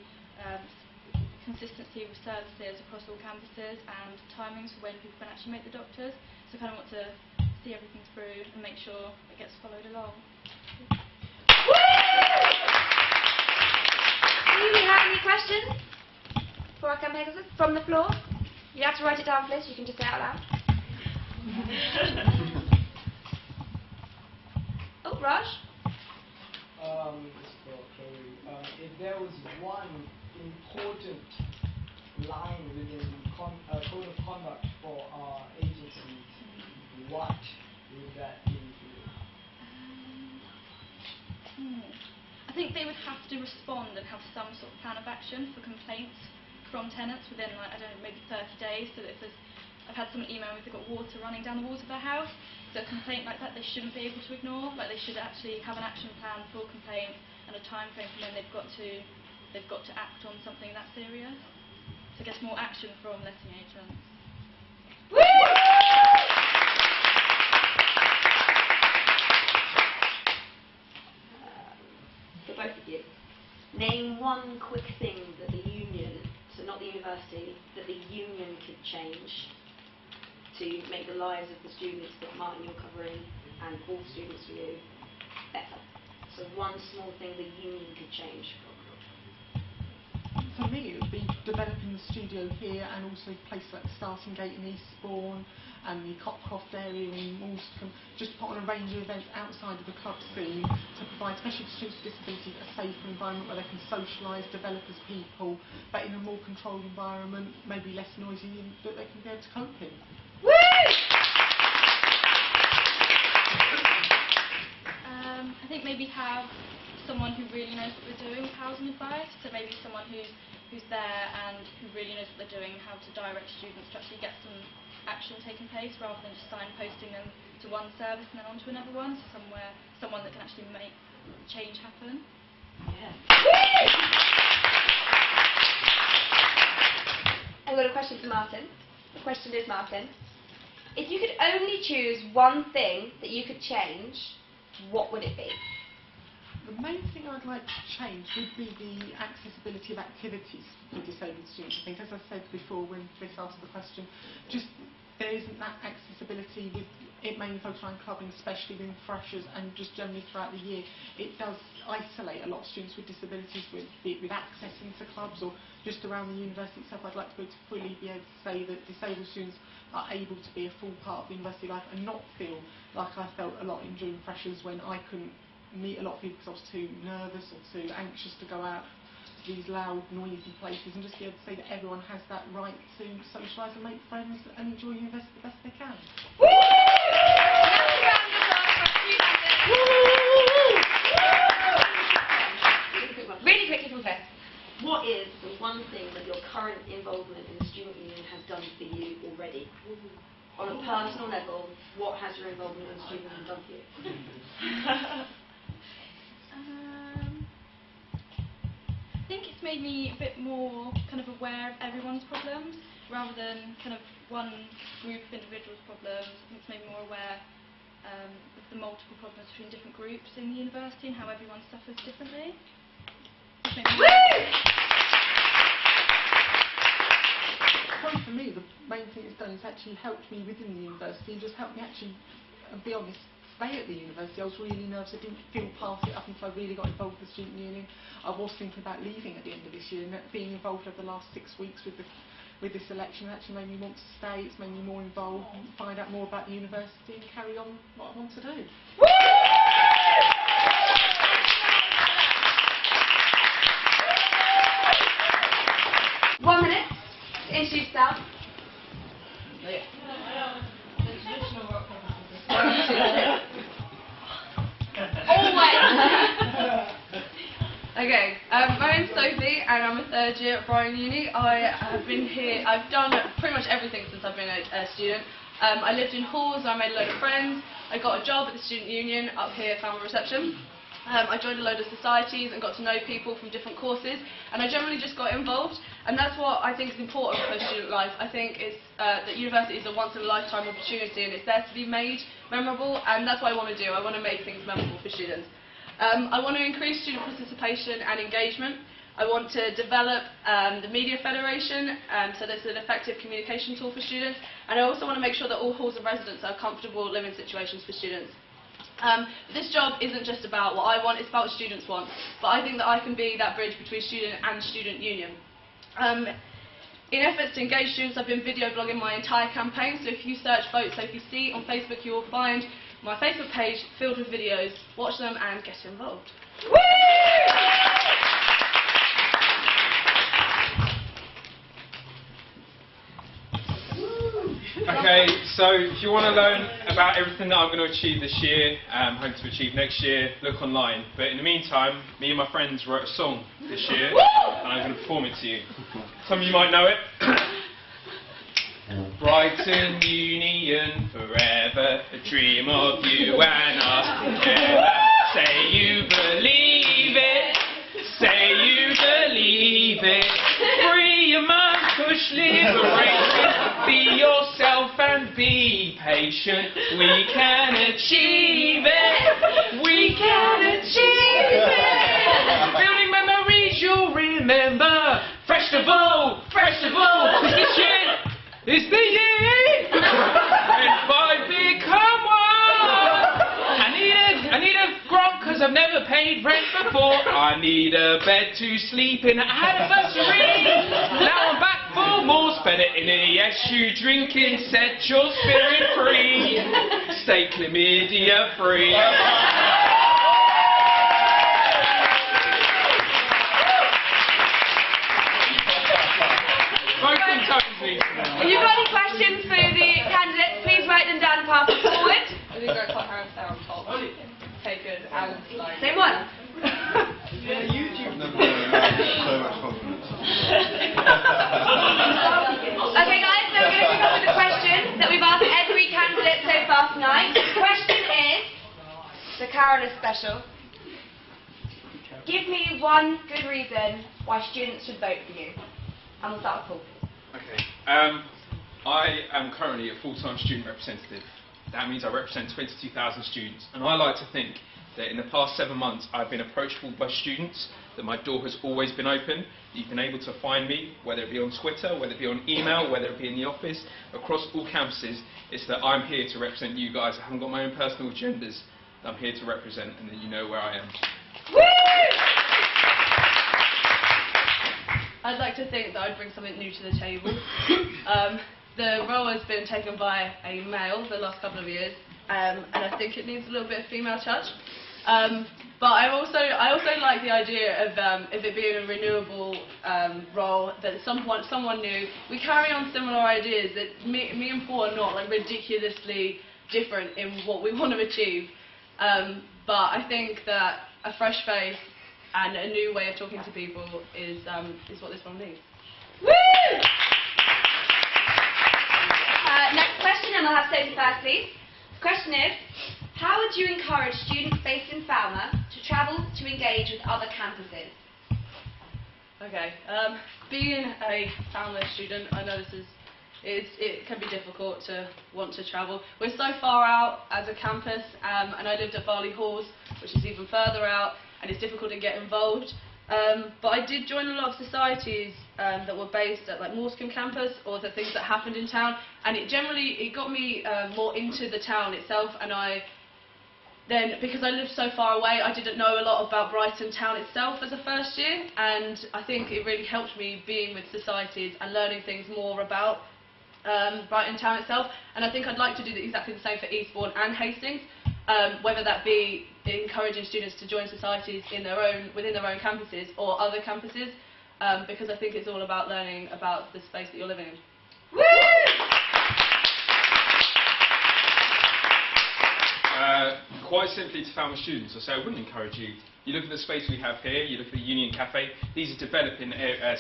consistency with services across all campuses and timings for when people can actually make the doctors. So I kind of want to see everything through and make sure it gets followed along. Do we have any questions for our campaign officers from the floor? You don't have to write it down, Fliss, you can just say it out loud. Oh, Raj? This is for Chloe. if there was one important line within code of conduct for our agencies, what would that be for you? I think they would have to respond and have some sort of plan of action for complaints from tenants within, like, I don't know, maybe 30 days. So that if there's, I've had someone email me if they've got water running down the walls of their house. So a complaint like that they shouldn't be able to ignore. Like, they should actually have an action plan for complaint and a time frame for when they've got to act on something that serious. So I guess more action from letting agents. For both of you, name one quick thing that the union, so not the university, that the union could change to make the lives of the students that Martin you're covering and all students for you better. So one small thing the union could change. For me, it would be developing the studio here and also places like the Starting Gate in Eastbourne and the Copcroft area in Moulscombe, just put on a range of events outside of the club scene to provide, especially for students with disabilities, a safer environment where they can socialise, develop as people, but in a more controlled environment, maybe less noisy, and that they can be able to cope in. I think maybe have someone who really knows what they're doing with housing advice, so maybe someone who's there and who really knows what they're doing, how to direct students to actually get some action taking place rather than just signposting them to one service and then on to another one, so someone that can actually make change happen. Yeah. I've got a question for Martin. The question is, Martin, if you could only choose one thing that you could change, what would it be? The main thing I'd like to change would be the accessibility of activities for disabled students. I think, as I said before when Chris asked the question, just there isn't that accessibility with it mainly focused on clubbing, especially with freshers and just generally throughout the year. It does isolate a lot of students with disabilities, with accessing to clubs or just around the university itself. I'd like to be able to fully be able to say that disabled students are able to be a full part of the university life and not feel like I felt a lot during freshers when I couldn't meet a lot of people because I was too nervous or too anxious to go out to these loud, noisy places, and just be able to say that everyone has that right to socialise and make friends and enjoy university the best they can. Really quickly from Chris. What is the one thing that your current involvement in the student union has done for you already? On a personal level, what has your involvement in the student union done for you? I think it's made me a bit more kind of aware of everyone's problems rather than kind of one group of individuals' problems. I think it's made me more aware of the multiple problems between different groups in the university and how everyone suffers differently. Probably for me, the main thing it's done is actually helped me within the university and just helped me actually, be honest, stay at the university. I was really nervous. I didn't feel past it up until I really got involved with the student union. I was thinking about leaving at the end of this year, and being involved over the last 6 weeks with this election actually made me want to stay. It's made me more involved and find out more about the university and carry on what I want to do. 1 minute to introduce yourself. Okay, my name's Sophie and I'm a third year at Brighton Uni. I have been here, I've done pretty much everything since I've been a student. I lived in halls, I made a load of friends, I got a job at the student union up here at Falmer reception. I joined a load of societies and got to know people from different courses, and I generally just got involved, and that's what I think is important for student life. I think it's, that university is a once-in-a-lifetime opportunity and it's there to be made memorable, and that's what I want to do. I want to make things memorable for students. I want to increase student participation and engagement. I want to develop the Media Federation, so that's an effective communication tool for students, and I also want to make sure that all halls of residence are comfortable living situations for students. This job isn't just about what I want, it's about what students want, but I think that I can be that bridge between student and student union. In efforts to engage students, I've been video blogging my entire campaign, so if you search Vote Sophie C on Facebook, you will find my Facebook page filled with videos. Watch them and get involved. So if you want to learn about everything that I'm going to achieve this year, hope to achieve next year, look online. But in the meantime, me and my friends wrote a song this year, and I'm going to perform it to you. Some of you might know it. Brighton Union forever, a dream of you and us together. Say you believe it, say you believe it. Free your mind, push liberation. Be yourself and be patient. We can achieve it. We can achieve it. Building memories you'll remember. Festival, festival. This year is the year. And I become one. I need a grant because I've never paid rent before. I need a bed to sleep in. Anniversary. Now I'm back for more. Spend it in a yes, you drinking. Set your spirit free. Stay chlamydia free. If you've got any questions for the candidates, please write them down and pass them forward. I think I quite Harris there on top. Taken and like. Same one. Yeah, YouTube. So much confidence. Okay guys, so we're going to kick off with the question that we've asked every candidate so far tonight. The question is, the Carolus special. Give me one good reason why students should vote for you. And we'll start with Paul. Okay. I am currently a full-time student representative. That means I represent 22,000 students. And I like to think that in the past 7 months I've been approachable by students, that my door has always been open, that you've been able to find me, whether it be on Twitter, whether it be on email, whether it be in the office, across all campuses. It's that I'm here to represent you guys. I haven't got my own personal agendas. I'm here to represent, and that you know where I am. Woo! I'd like to think that I'd bring something new to the table. The role has been taken by a male the last couple of years, and I think it needs a little bit of female touch. But I also like the idea of it being a renewable role, that someone new. We carry on similar ideas, that me and Paul are not like ridiculously different in what we want to achieve. But I think that a fresh face and a new way of talking to people is what this one needs. Woo! Next question, and we'll have Sophie first, please. The question is, how would you encourage students based in Falmer to travel to engage with other campuses? Okay, being a Falmer student, I know it can be difficult to want to travel. We're so far out as a campus, and I lived at Barley Halls, which is even further out, and it's difficult to get involved. But I did join a lot of societies that were based at like Morecambe campus, or the things that happened in town, and it got me more into the town itself. And because I lived so far away, I didn't know a lot about Brighton town itself as a first year, and I think it really helped me being with societies and learning things more about Brighton town itself. And I think I'd like to do exactly the same for Eastbourne and Hastings, whether that be encouraging students to join societies within their own campuses or other campuses, because I think it's all about learning about the space that you're living in. Woo! Quite simply to Falmer students, I say I wouldn't encourage you. You look at the space we have here, you look at the Union Cafe, these are developing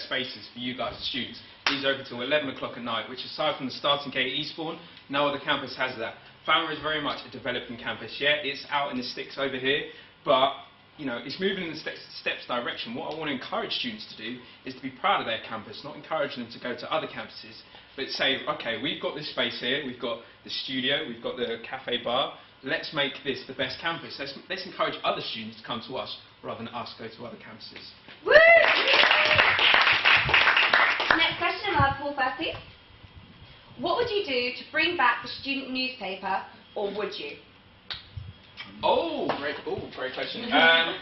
spaces for you guys as students. These are open till 11 o'clock at night, which aside from the starting gate at Eastbourne, no other campus has that. Falmer is very much a developing campus. Yeah, it's out in the sticks over here, but it's moving in the steps direction. What I want to encourage students to do is to be proud of their campus, not encouraging them to go to other campuses, but say, okay, we've got this space here, we've got the studio, we've got the cafe bar, let's make this the best campus. Let's encourage other students to come to us rather than us go to other campuses. Woo! Next question, I'll have Paul first, please. What would you do to bring back the student newspaper, or would you? Great question. I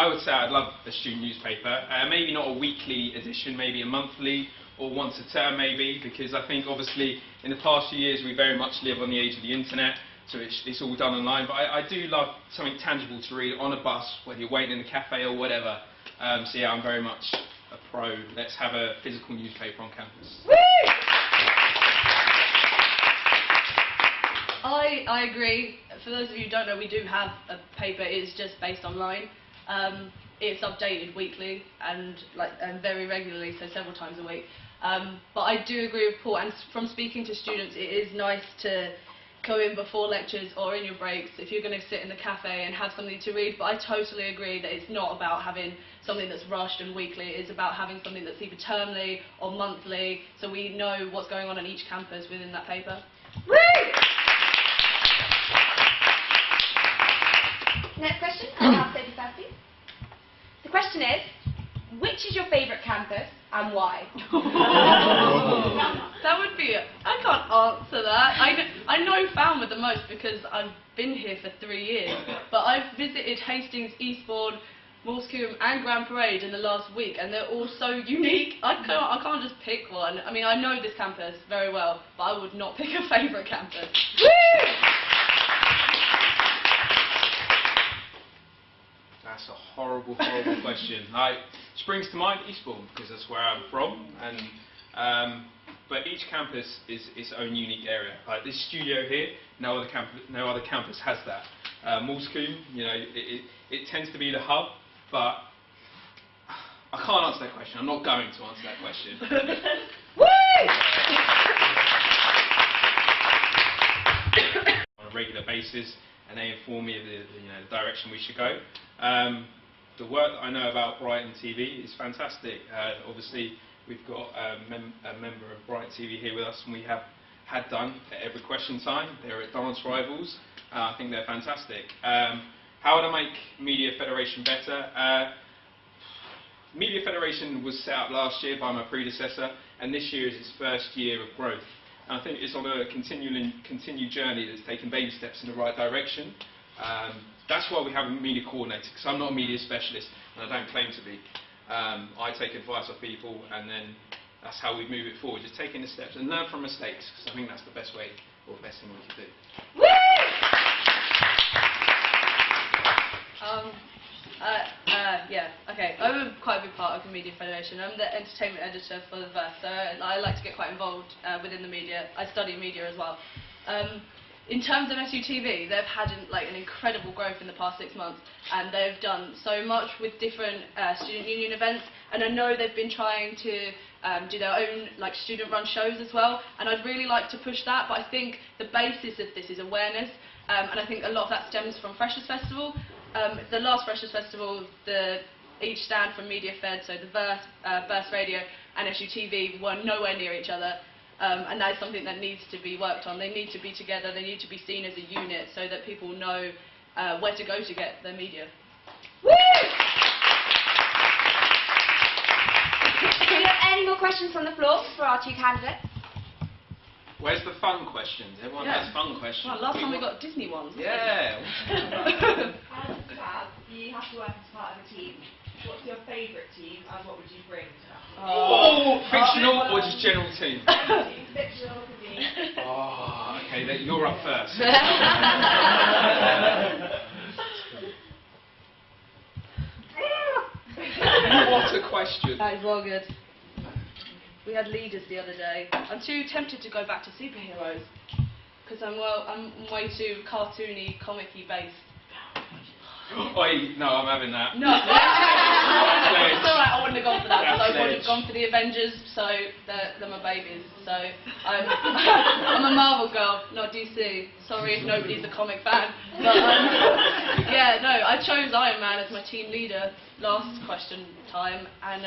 would say I'd love a student newspaper. Maybe not a weekly edition, maybe a monthly or once a term maybe, because I think obviously in the past few years we very much live on the age of the internet, so it's all done online. But I do love something tangible to read on a bus, whether you're waiting in the cafe or whatever. So yeah, I'm very much a pro. Let's have a physical newspaper on campus. Woo! I agree. For those of you who don't know, we do have a paper. It is just based online. It's updated weekly and very regularly, so several times a week. But I do agree with Paul, and from speaking to students, it is nice to go in before lectures or in your breaks if you're going to sit in the cafe and have something to read. But I totally agree that it's not about having something that's rushed and weekly. It's about having something that's either termly or monthly, so we know what's going on each campus within that paper. Woo! Next question, I'll have Sophie first, please. The question is, which is your favourite campus and why? That would be I can't answer that. I know Falmer the most because I've been here for 3 years, but I've visited Hastings, Eastbourne, Moulsecoombe and Grand Parade in the last week, and they're all so unique. I can't just pick one. I mean, I know this campus very well, but I would not pick a favourite campus. That's a horrible, horrible question. Springs to mind Eastbourne, because that's where I'm from, and but each campus is its own unique area. Like this studio here, no other campus has that. Moulsecoombe, you know, it tends to be the hub, but I can't answer that question. I'm not going to answer that question. On a regular basis, and they inform me of the direction we should go. The work that I know about Brighton TV is fantastic. Obviously, we've got a member of Brighton TV here with us, and we had done at every question time. They're at Dance Rivals. I think they're fantastic. How would I make Media Federation better? Media Federation was set up last year by my predecessor, and this year is its first year of growth. And I think it's on a continued journey that's taking baby steps in the right direction. That's why we have a media coordinator, because I'm not a media specialist, and I don't claim to be. I take advice off people, and then that's how we move it forward, just taking the steps and learn from mistakes, because I think that's the best way, or the best thing we can do. Yeah, okay. I'm quite a big part of the Media Federation. I'm the entertainment editor for the Verse, so I like to get quite involved within the media. I study media as well. In terms of SUTV, they've had an incredible growth in the past 6 months, and they've done so much with different student union events, and I know they've been trying to do their own student-run shows as well, and I'd really like to push that, but I think the basis of this is awareness, and I think a lot of that stems from Freshers Festival. The last Freshers Festival, each stand from Media Fed, so the Burst Radio and SUTV were nowhere near each other. And that is something that needs to be worked on. They need to be together, they need to be seen as a unit so that people know where to go to get their media. Woo! Do you have any more questions from the floor for our two candidates? Where's the fun questions? Everyone has fun questions. Well, last time we got Disney ones. Yeah. You have to work as part of a team. What's your favourite team and what would you bring to that? Oh, fictional or just general team? Fictional could be. Oh, okay, you're up first. What a question. That is well good. We had leaders the other day. I'm too tempted to go back to superheroes because I'm way too cartoony, comic-y based. Oi, no, I'm having that. No, it's alright, I wouldn't have gone for that because I would have Sledge. gone for the Avengers, so they're my babies. So I'm a Marvel girl, not DC. Sorry if nobody's a comic fan. But yeah, no, I chose Iron Man as my team leader last question time, and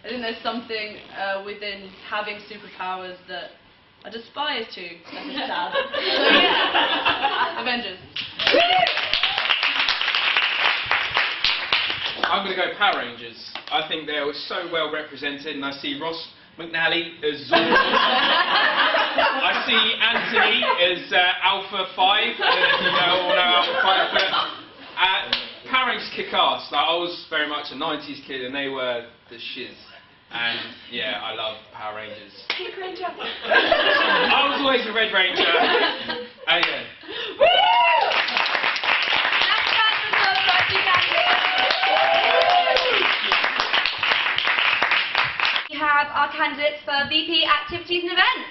I think there's something within having superpowers that I aspire to. That's sad. So yeah, Avengers. I'm going to go Power Rangers. I think they were so well represented, and I see Ross McNally as Zord. I see Anthony as Alpha 5. I don't know if you all know Alpha 5, but Power Rangers kick ass. I was very much a 90s kid, and they were the shiz. And yeah, I love Power Rangers. Pink Ranger. I was always a Red Ranger. Yeah. Woo! That's time for the two candidates. We have our candidates for VP Activities and Events.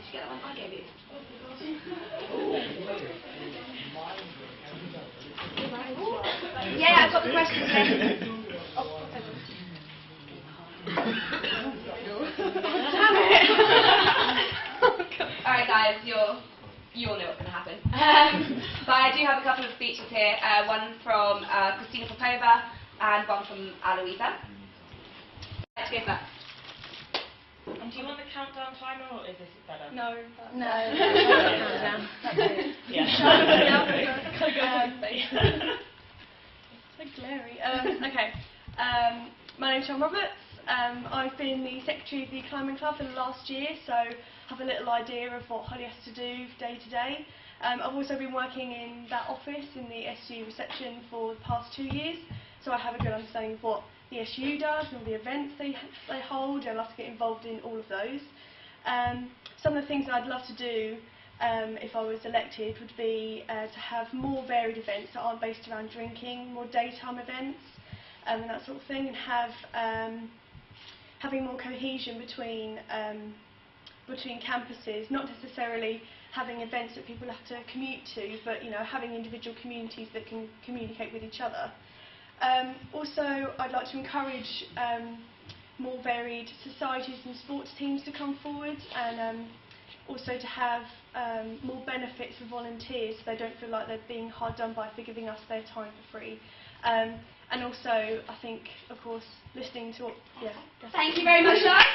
you get that one? I gave you. Yeah, I've got the questions here. Damn it! Alright guys, you all know what's going to happen. But I do have a couple of speeches here, one from Christina Popova and one from Aloisa. Let's go first. And do you want the countdown timer or is this better? No. Countdown. Yeah. So glary. Okay. My name's Sean Roberts. I've been the secretary of the climbing club for the last year, so I have a little idea of what Holly has to do day to day. I've also been working in that office in the SU reception for the past 2 years, so I have a good understanding of what the SU does and all the events they hold, and I love to get involved in all of those. Some of the things I'd love to do if I was elected would be to have more varied events that aren't based around drinking, more daytime events and that sort of thing, and have having more cohesion between campuses, not necessarily having events that people have to commute to, but having individual communities that can communicate with each other. Also, I'd like to encourage more varied societies and sports teams to come forward, and also to have more benefits for volunteers so they don't feel like they're being hard done by for giving us their time for free. And also, I think, of course, listening to... Yeah. Thank you very much, guys.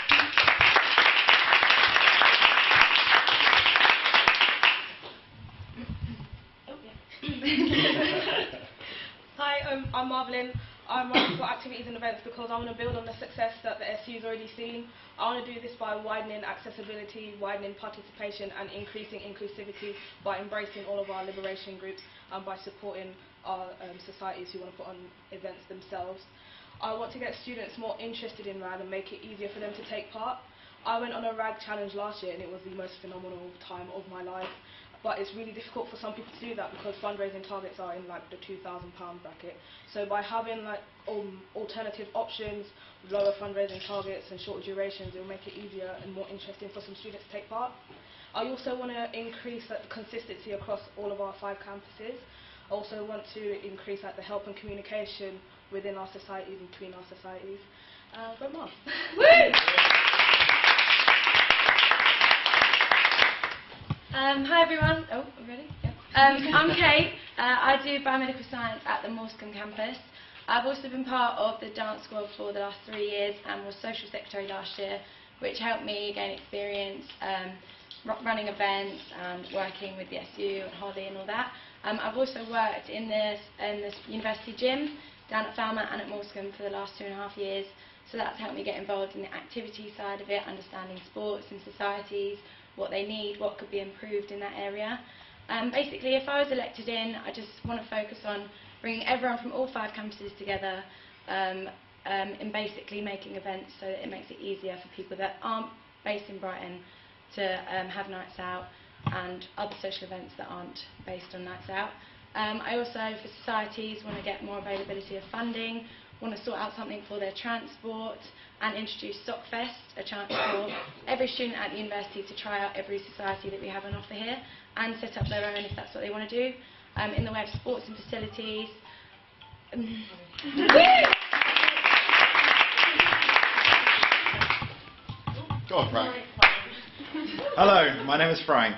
Hi, I'm Marvelyn. I'm running for activities and events because I want to build on the success that the SU's already seen. I want to do this by widening accessibility, widening participation and increasing inclusivity by embracing all of our liberation groups and by supporting our societies who want to put on events themselves. I want to get students more interested in RAG and make it easier for them to take part. I went on a RAG challenge last year and it was the most phenomenal time of my life. But it's really difficult for some people to do that because fundraising targets are in like the £2,000 bracket. So by having like alternative options, lower fundraising targets and shorter durations, it will make it easier and more interesting for some students to take part. I also want to increase the consistency across all of our 5 campuses. I also want to increase the help and communication within our societies and between our societies. But more. Hi everyone. Oh, ready? Yeah. I'm Kate. I do biomedical science at the Morecambe campus. I've also been part of the dance squad for the last 3 years and was social secretary last year, which helped me gain experience running events and working with the SU and Holly and all that. I've also worked in this university gym down at Falmer and at Morecambe for the last 2.5 years. So that's helped me get involved in the activity side of it, understanding sports and societies, what they need, what could be improved in that area. Basically, if I was elected in, I just want to focus on bringing everyone from all 5 campuses together and basically making events so that it makes it easier for people that aren't based in Brighton to have nights out and other social events that aren't based on nights out. I also, for societies, want to get more availability of funding, want to sort out something for their transport and introduce Sockfest, a chance for every student at the university to try out every society that we have on offer here and set up their own if that's what they want to do, in the way of sports and facilities. Go on, Frank. Hello, my name is Frank.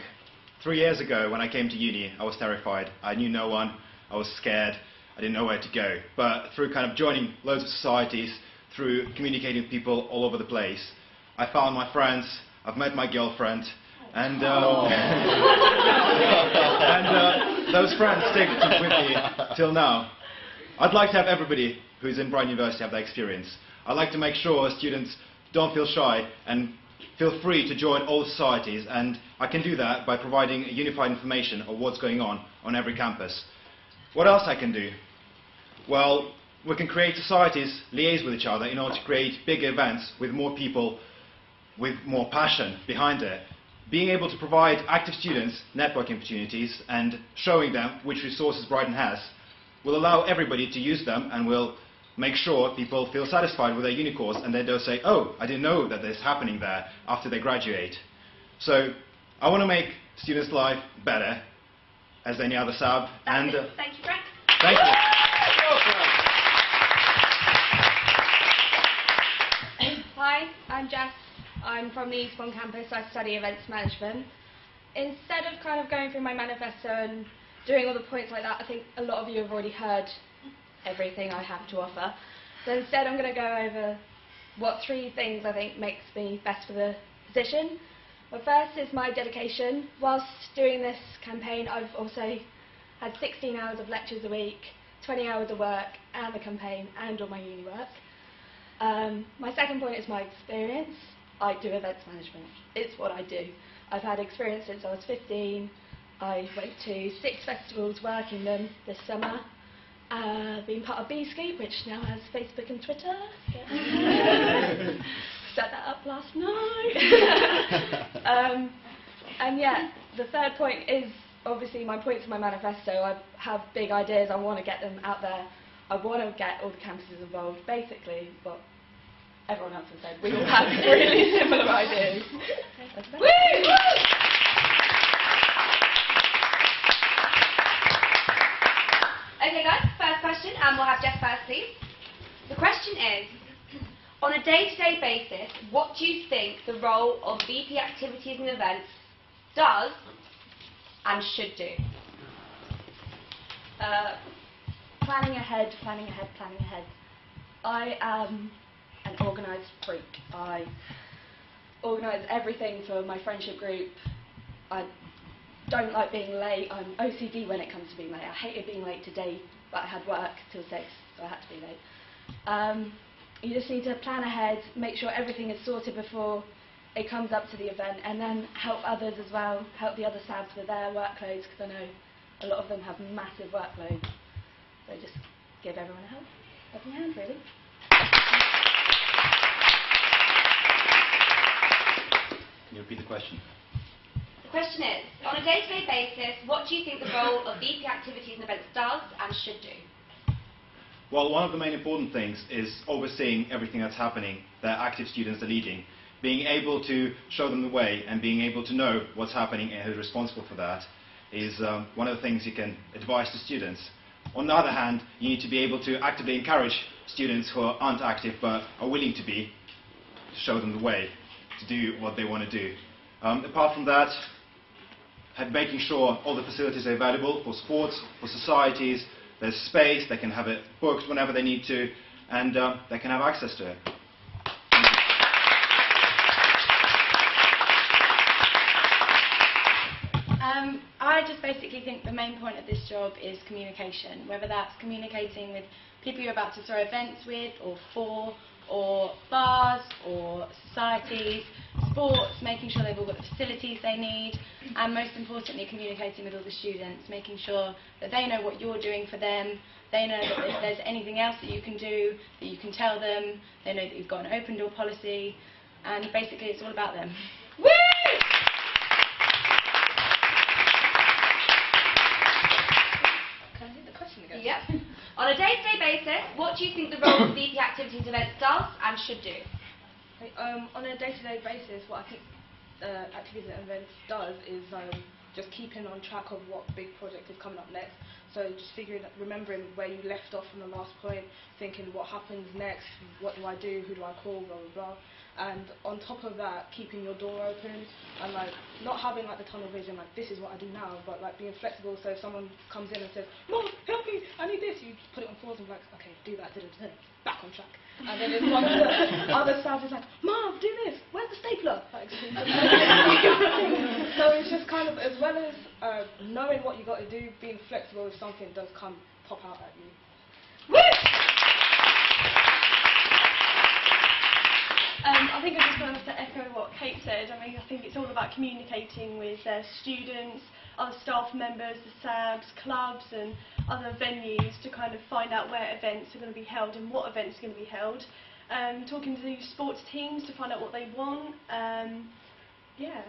3 years ago when I came to uni, I was terrified. I knew no one, I was scared, I didn't know where to go. But through kind of joining loads of societies, through communicating with people all over the place, I found my friends, I've met my girlfriend, and those friends stick with me till now. I'd like to have everybody who's in Brighton University have that experience. I'd like to make sure students don't feel shy and feel free to join all societies, and I can do that by providing unified information of what's going on every campus. What else I can do? Well, we can create societies, liaise with each other in order to create big events with more people, with more passion behind it. Being able to provide active students networking opportunities and showing them which resources Brighton has will allow everybody to use them and will make sure people feel satisfied with their uni course and then they'll say, oh, I didn't know that this is happening there after they graduate. So I want to make students' life better as any other sub. Thank you, Frank. Thank you. Hi, I'm Jess. I'm from the Eastbourne campus. I study events management. Instead of kind of going through my manifesto and doing all the points like that, I think a lot of you have already heard everything I have to offer. So instead I'm going to go over what 3 things I think makes me best for the position. The first is my dedication. Whilst doing this campaign, I've also had 16 hours of lectures a week, 20 hours of work, and the campaign, and all my uni work. My second point is my experience. I do events management. It's what I do. I've had experience since I was 15. I went to 6 festivals working them this summer. Being part of B-Scape, which now has Facebook and Twitter. Set that up last night. And yeah, the third point is obviously my points in my manifesto. I have big ideas. I want to get them out there. I want to get all the campuses involved. Basically, what everyone else has said, we all have really similar ideas. Okay guys, first question, and we'll have Jeff first please. The question is, on a day-to-day basis, what do you think the role of VP activities and events does and should do? Planning ahead, planning ahead, planning ahead. I am an organised freak. I organise everything for my friendship group. I don't like being late. I'm OCD when it comes to being late. I hated being late today, but I had work till 6, so I had to be late. You just need to plan ahead, make sure everything is sorted before it comes up to the event, and then help others as well, help the other SABs with their workloads, because I know a lot of them have massive workloads. So just give everyone a helping hand, really. Can you repeat the question? The question is, on a day-to-day basis, what do you think the role of VP activities and events does and should do? Well, one of the main important things is overseeing everything that's happening that active students are leading. Being able to show them the way and being able to know what's happening and who's responsible for that is one of the things you can advise to students. On the other hand, you need to be able to actively encourage students who aren't active but are willing to be, to show them the way to do what they want to do. Apart from that, making sure all the facilities are available for sports, for societies, there's space, they can have it booked whenever they need to, and they can have access to it. I just basically think the main point of this job is communication, whether that's communicating with people you're about to throw events with, or for, or bars, or societies, sports, making sure they've all got the facilities they need, and most importantly communicating with all the students, making sure that they know what you're doing for them, they know that if there's anything else that you can do, that you can tell them, they know that you've got an open door policy, and basically it's all about them. Woo! Can I read the question again? Yep. On a day-to-day basis, what do you think the role of VP activities and events does and should do? On a day-to-day basis, what I think activities and events does is just keeping on track of what big project is coming up next. So just remembering where you left off from the last point, thinking what happens next, what do I do, who do I call, blah blah blah. And on top of that, keeping your door open and like not having like the tunnel vision, like this is what I do now, but like being flexible. So if someone comes in and says, "Mom, help me, I need this," you put it on pause and be like, "Okay, do that, back on track." And then if one of the other staff is like, "Mom, do this. Where's the stapler?" Like, so it's just kind of, as well as knowing what you got to do, being flexible if something does pop out at you. Woo! I think I just wanted to echo what Kate said. I mean, I think it's all about communicating with students, other staff members, the SABs, clubs and other venues to kind of find out where events are going to be held and what events are going to be held. Talking to sports teams to find out what they want. Yeah,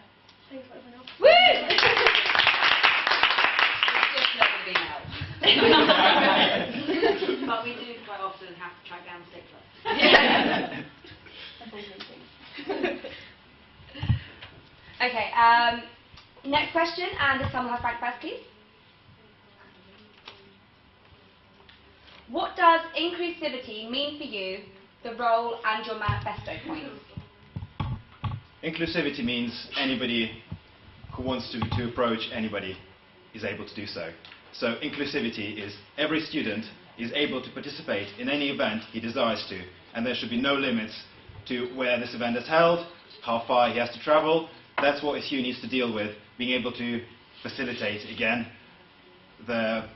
things like everyone else. Woo! But we do quite often have to track down the stapler. Okay, Next question, and this time we'll have Frank first, please. What does inclusivity mean for you, the role and your manifesto points? Inclusivity means anybody who wants to approach anybody is able to do so. So inclusivity is every student is able to participate in any event he desires to, and there should be no limits to where this event is held, how far he has to travel. That's what SU needs to deal with, being able to facilitate, again, the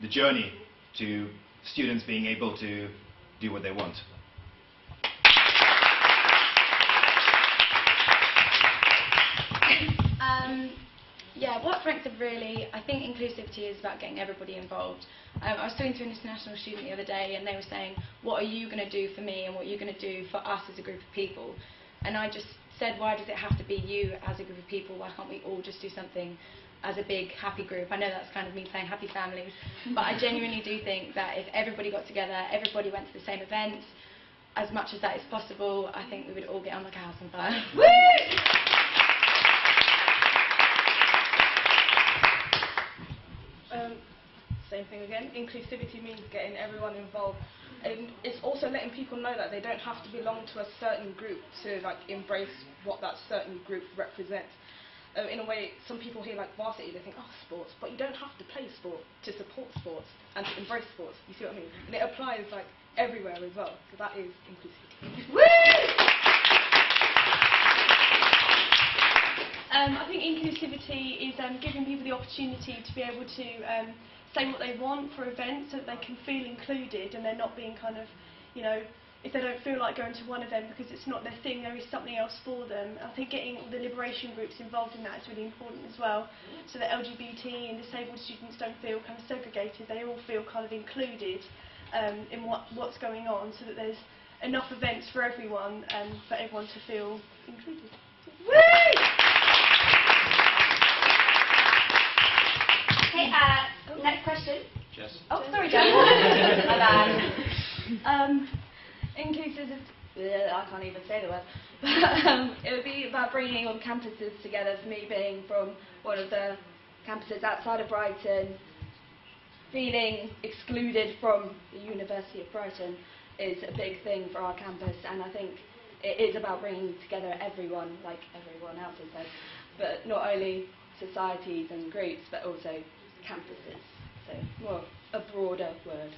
journey to students being able to do what they want. Yeah, what Frank said really, I think inclusivity is about getting everybody involved. I was talking to an international student the other day and they were saying, what are you going to do for me and what are you going to do for us as a group of people? And I just said, why does it have to be you as a group of people? Why can't we all just do something as a big happy group? I know that's kind of me saying happy families, but I genuinely do think that if everybody got together, everybody went to the same events, as much as that is possible, I think we would all get on like a house on fire. Woo! Same thing again. Inclusivity means getting everyone involved, and it's also letting people know that they don't have to belong to a certain group to like embrace what that certain group represents. In a way, some people hear like varsity, they think, oh, sports, but you don't have to play sport to support sports and to embrace sports. You see what I mean? And it applies like everywhere as well. So that is inclusivity. I think inclusivity is giving people the opportunity to be able to say what they want for events so that they can feel included and they're not being kind of, you know, if they don't feel like going to one event because it's not their thing, there is something else for them. I think getting the liberation groups involved in that is really important as well, so that LGBT and disabled students don't feel kind of segregated, they all feel kind of included in what's going on, so that there's enough events for everyone and for everyone to feel included. Okay, next question. Jess. Oh, sorry, Jess. My bad. Inclusivity, I can't even say the word. It would be about bringing all campuses together. For me, being from one of the campuses outside of Brighton, feeling excluded from the University of Brighton is a big thing for our campus, and I think it is about bringing together everyone, like everyone else has said, but not only societies and groups, but also campuses. So more a broader word.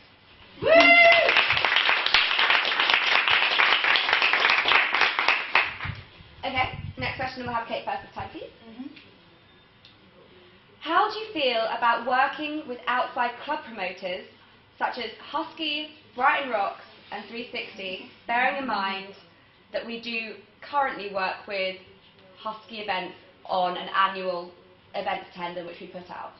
Okay, next question, we'll have Kate first this time, please. How do you feel about working with outside club promoters such as Husky, Brighton Rocks and 360, bearing in mind that we do currently work with Husky events on an annual events tender which we put out?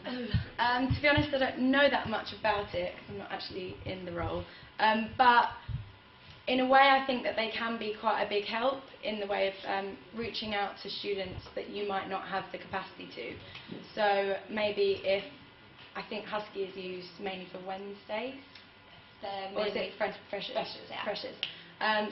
To be honest, I don't know that much about it because I'm not actually in the role. But in a way, I think that they can be quite a big help in the way of reaching out to students that you might not have the capacity to. So maybe if, I think Husky is used mainly for Wednesdays, or is it freshers? Freshers.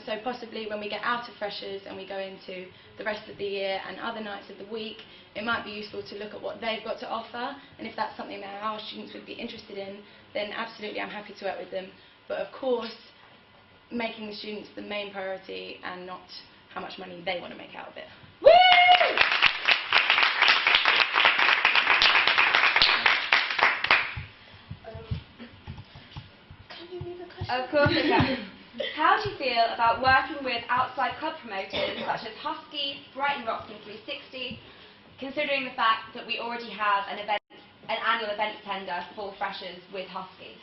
So possibly when we get out of freshers and we go into the rest of the year and other nights of the week, it might be useful to look at what they've got to offer, and if that's something that our students would be interested in, then absolutely I'm happy to work with them. But of course, making the students the main priority and not how much money they want to make out of it. Woo! Can you read the question? Of course I can. How do you feel about working with outside club promoters such as Husky, Brighton Rocks and 360, considering the fact that we already have an annual events tender for freshers with Husky?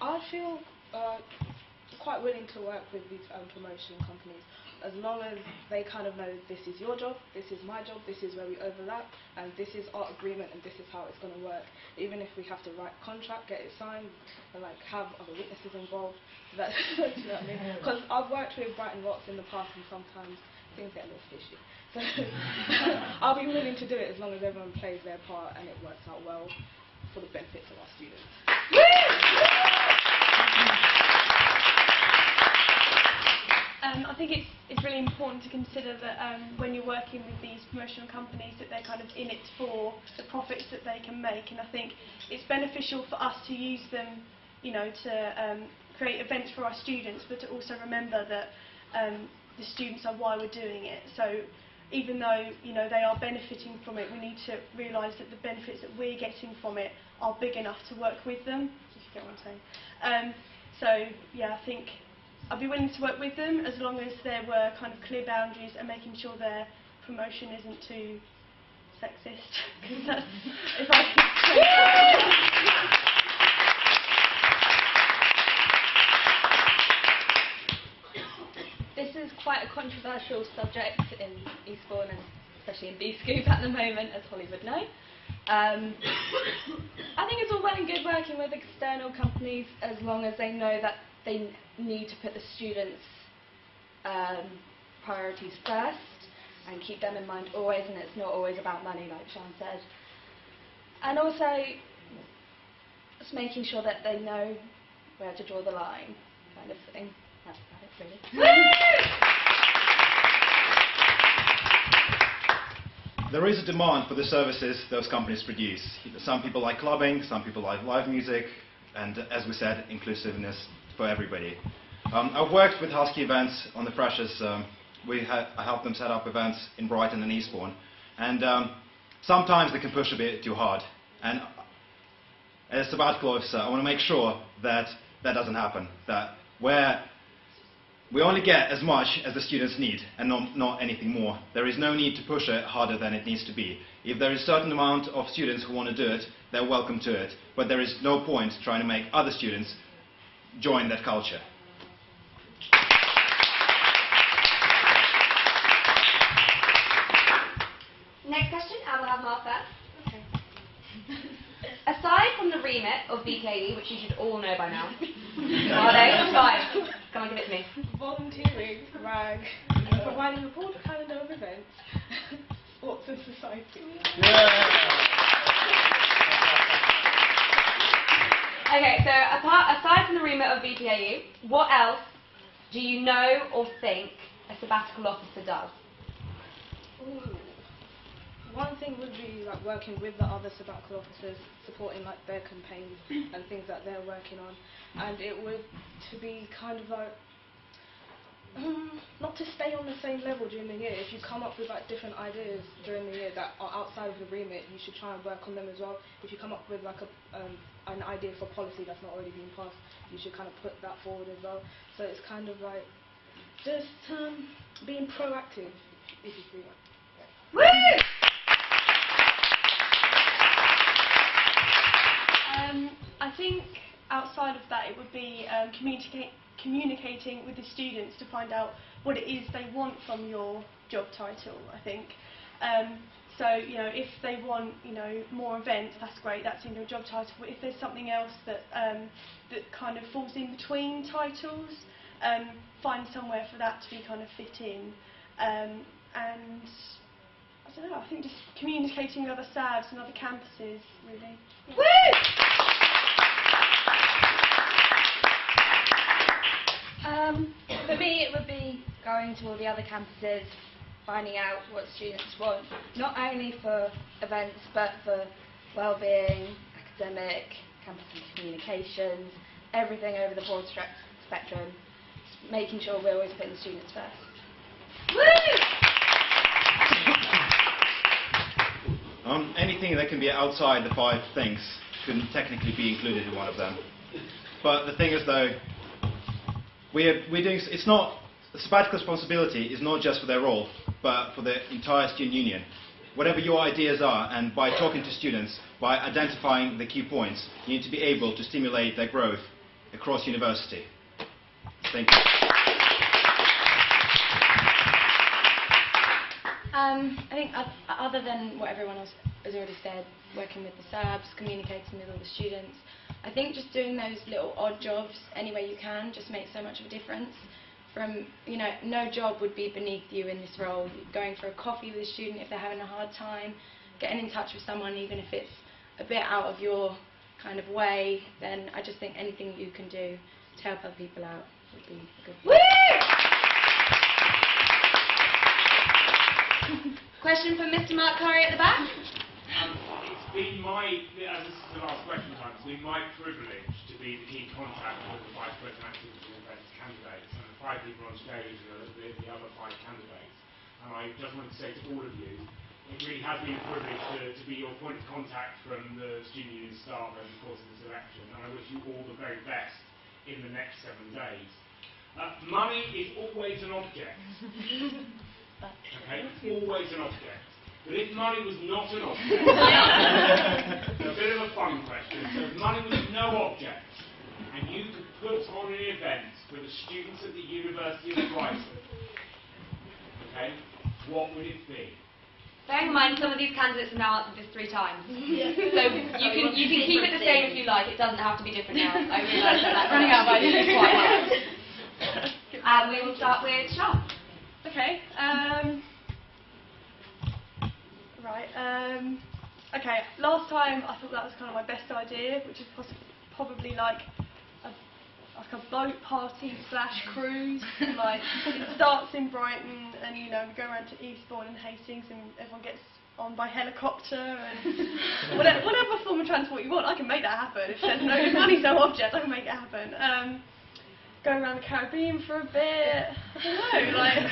I feel quite willing to work with these promotion companies as long as they kind of know this is your job, this is my job, this is where we overlap, and this is our agreement and this is how it's going to work. Even if we have to write a contract, get it signed, and like have other witnesses involved, do you know what I mean? Because I've worked with Brighton Rocks in the past and sometimes things get a little fishy. So I'll be willing to do it as long as everyone plays their part and it works out well for the benefits of our students. I think it's really important to consider that when you're working with these promotional companies, that they're kind of in it for the profits that they can make, and I think it's beneficial for us to use them, you know, to create events for our students, but to also remember that the students are why we're doing it. So even though, you know, they are benefiting from it, we need to realise that the benefits that we're getting from it are big enough to work with them, if you get what I'm saying. So yeah, I think I'd be willing to work with them as long as there were kind of clear boundaries and making sure their promotion isn't too sexist. 'Cause that's, if I This is quite a controversial subject in Eastbourne and especially in B-Scoop at the moment, as Holly would know. I think it's all well and good working with external companies as long as they know that they need to put the students' priorities first and keep them in mind always, and it's not always about money, like Sean said. And also just making sure that they know where to draw the line, kind of thing. That's about it, really. There is a demand for the services those companies produce. Some people like clubbing, some people like live music, and as we said, inclusiveness for everybody. I've worked with Husky Events on the Freshers. I helped them set up events in Brighton and Eastbourne, and sometimes they can push a bit too hard. And as a sabbatical officer, I want to make sure that that doesn't happen. That where we only get as much as the students need and not anything more. There is no need to push it harder than it needs to be. If there is a certain amount of students who want to do it, they're welcome to it. But there is no point trying to make other students join that culture. Next question, I will have Mark first. Okay. Aside from the remit of BKE, which you should all know by now, are they? Five. Come on, give it to me. Volunteering, RAG, providing a broad calendar of events, sports and society. Okay, so aside from the remit of BPAU, what else do you know or think a sabbatical officer does? Ooh. One thing would be like working with the other sabbatical officers, supporting like their campaigns and things that they're working on, and it would to be kind of like not to stay on the same level during the year. If you come up with like different ideas during the year that are outside of the remit, you should try and work on them as well. If you come up with like an idea for policy that's not already been passed, you should kind of put that forward as well. So it's kind of like just being proactive, if you see that. Woo! I think outside of that it would be communicating with the students to find out what it is they want from your job title, I think. So, you know, if they want, you know, more events, that's great, that's in your job title. But if there's something else that that kind of falls in between titles, find somewhere for that to be kind of fit in. And I don't know, I think just communicating with other SABs and other campuses, really. Yeah. Woo! For me, it would be going to all the other campuses, finding out what students want, not only for events, but for well-being, academic, campus and communications, everything over the broad spectrum, just making sure we're always putting the students first. Woo! Anything that can be outside the 5 things can technically be included in one of them. But the thing is, though, we're doing. It's not the sabbatical responsibility is not just for their role, but for the entire student union. Whatever your ideas are, and by talking to students, by identifying the key points, you need to be able to stimulate their growth across university. Thank you. I think other than what everyone else has already said, working with the SABs, communicating with all the students, I think just doing those little odd jobs any way you can just makes so much of a difference. From, you know, no job would be beneath you in this role. Going for a coffee with a student if they're having a hard time, getting in touch with someone even if it's a bit out of your kind of way, then I just think anything you can do to help other people out would be good. Woo! Question from Mr. Mark Curry at the back. It's been my, as this is the last question time, it's been my privilege to be the key contact for the Vice President Activity and Best candidates, and the 5 people on stage are the other 5 candidates. And I just want to say to all of you, it really has been a privilege to be your point of contact from the student union staff over the course of this election, and I wish you all the very best in the next 7 days. Money is always an object. Okay, it's always an object. But if money was not an object, a bit of a fun question. So if money was no object, and you could put on an event for the students at the University of Brighton, okay, what would it be? Bearing in mind, some of these candidates have now answered this 3 times. So you can keep it the same if you like. It doesn't have to be different now. I realise that's running out of ideas quite well. And we will start with Sean. Okay. Okay. Last time I thought that was kind of my best idea, which is probably like a boat party / cruise. Like it starts in Brighton, and you know we go around to Eastbourne and Hastings, and everyone gets on by helicopter and whatever form of transport you want. I can make that happen. If there's no money's no object, I can make it happen. Go around the Caribbean for a bit. I don't know, like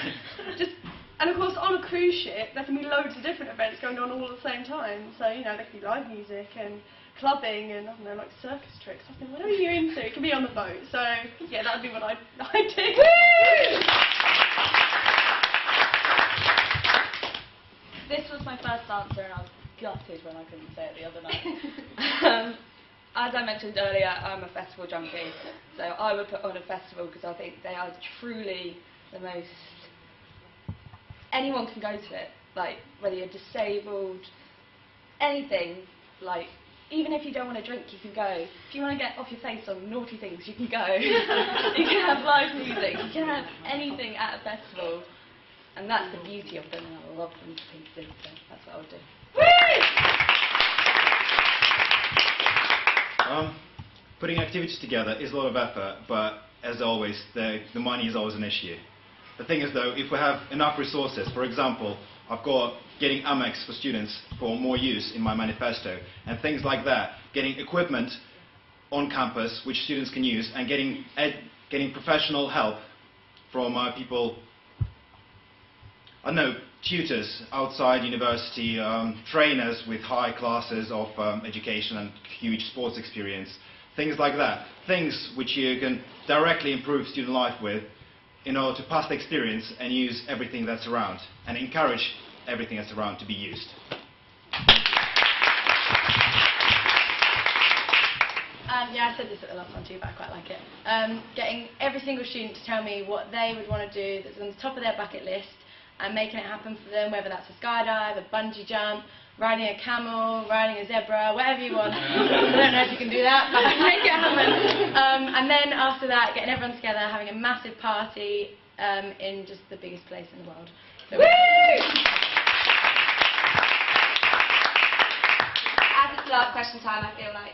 just. And of course, on a cruise ship, there can be loads of different events going on all at the same time. So, you know, there can be live music and clubbing and, I don't know, like circus tricks. I think whatever you're into, it can be on the boat. So, yeah, that would be what I'd do. This was my first answer, and I was gutted when I couldn't say it the other night. As I mentioned earlier, I'm a festival junkie. So I would put on a festival because I think they are truly the most... Anyone can go to it, like whether you're disabled, anything, like even if you don't want to drink, you can go. If you want to get off your face on naughty things, you can go. You can have live music, you can have anything at a festival, and that's the beauty of them, and I love them to pieces, so that's what I would do. Putting activities together is a lot of effort, but as always, the money is always an issue. The thing is though, if we have enough resources, for example, I've got getting Amex for students for more use in my manifesto, and things like that, getting equipment on campus which students can use, and getting professional help from people, I don't know, tutors outside university, trainers with high classes of education and huge sports experience, things like that, things which you can directly improve student life with, in order to pass the experience and use everything that's around, and encourage everything that's around to be used. Yeah, I said this at the last one too, but I quite like it. Getting every single student to tell me what they would want to do that's on the top of their bucket list, and making it happen for them, whether that's a skydive, a bungee jump, riding a camel, riding a zebra, whatever you want. I don't know if you can do that, but make it happen. And then after that, getting everyone together, having a massive party in just the biggest place in the world. So Woo! As it's last question time, I feel like...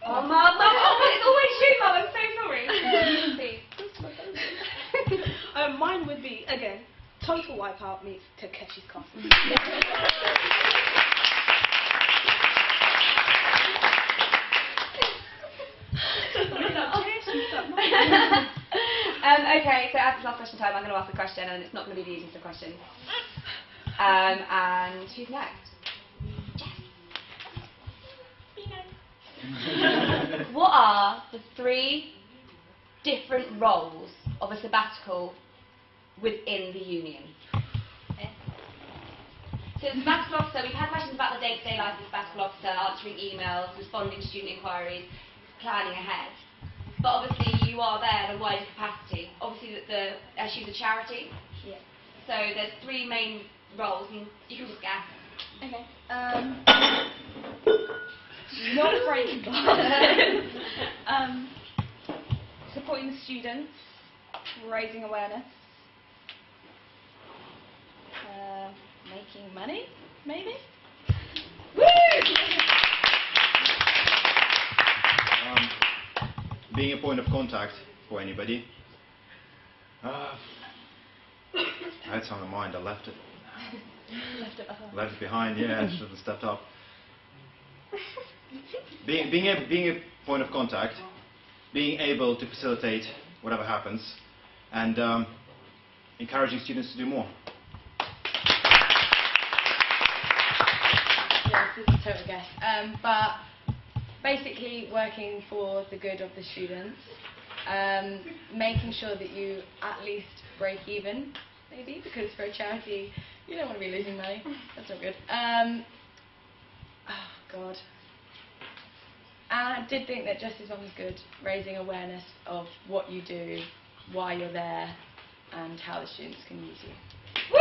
Oh, Mum, it's always you, Mum, I'm so sorry. Mine would be, again, Total Wipeout meets Takeshi's Castle. Okay, so as it's last question time, I'm going to ask a question, and it's not going to be the easiest of questions. And who's next? What are the 3 different roles of a sabbatical within the union? So the sabbatical officer, we've had questions about the day-to-day life of the sabbatical officer, answering emails, responding to student inquiries, planning ahead. But obviously you are there in a wider capacity. Obviously the issue's a charity. Yeah. So there's 3 main roles, and you can just guess. Okay. Not breaking Supporting the students, raising awareness, Making money, maybe? Woo! Being a point of contact for anybody. I had something in mind, I left it. Left it behind, yeah, should have stepped up. Being a point of contact, being able to facilitate whatever happens, and encouraging students to do more. Yes, this is a total guess. But basically working for the good of the students, making sure that you at least break even, maybe, because for a charity you don't want to be losing money. That's not good. Oh God. And I did think that Justice One was good, raising awareness of what you do, why you're there, and how the students can use you. Woo!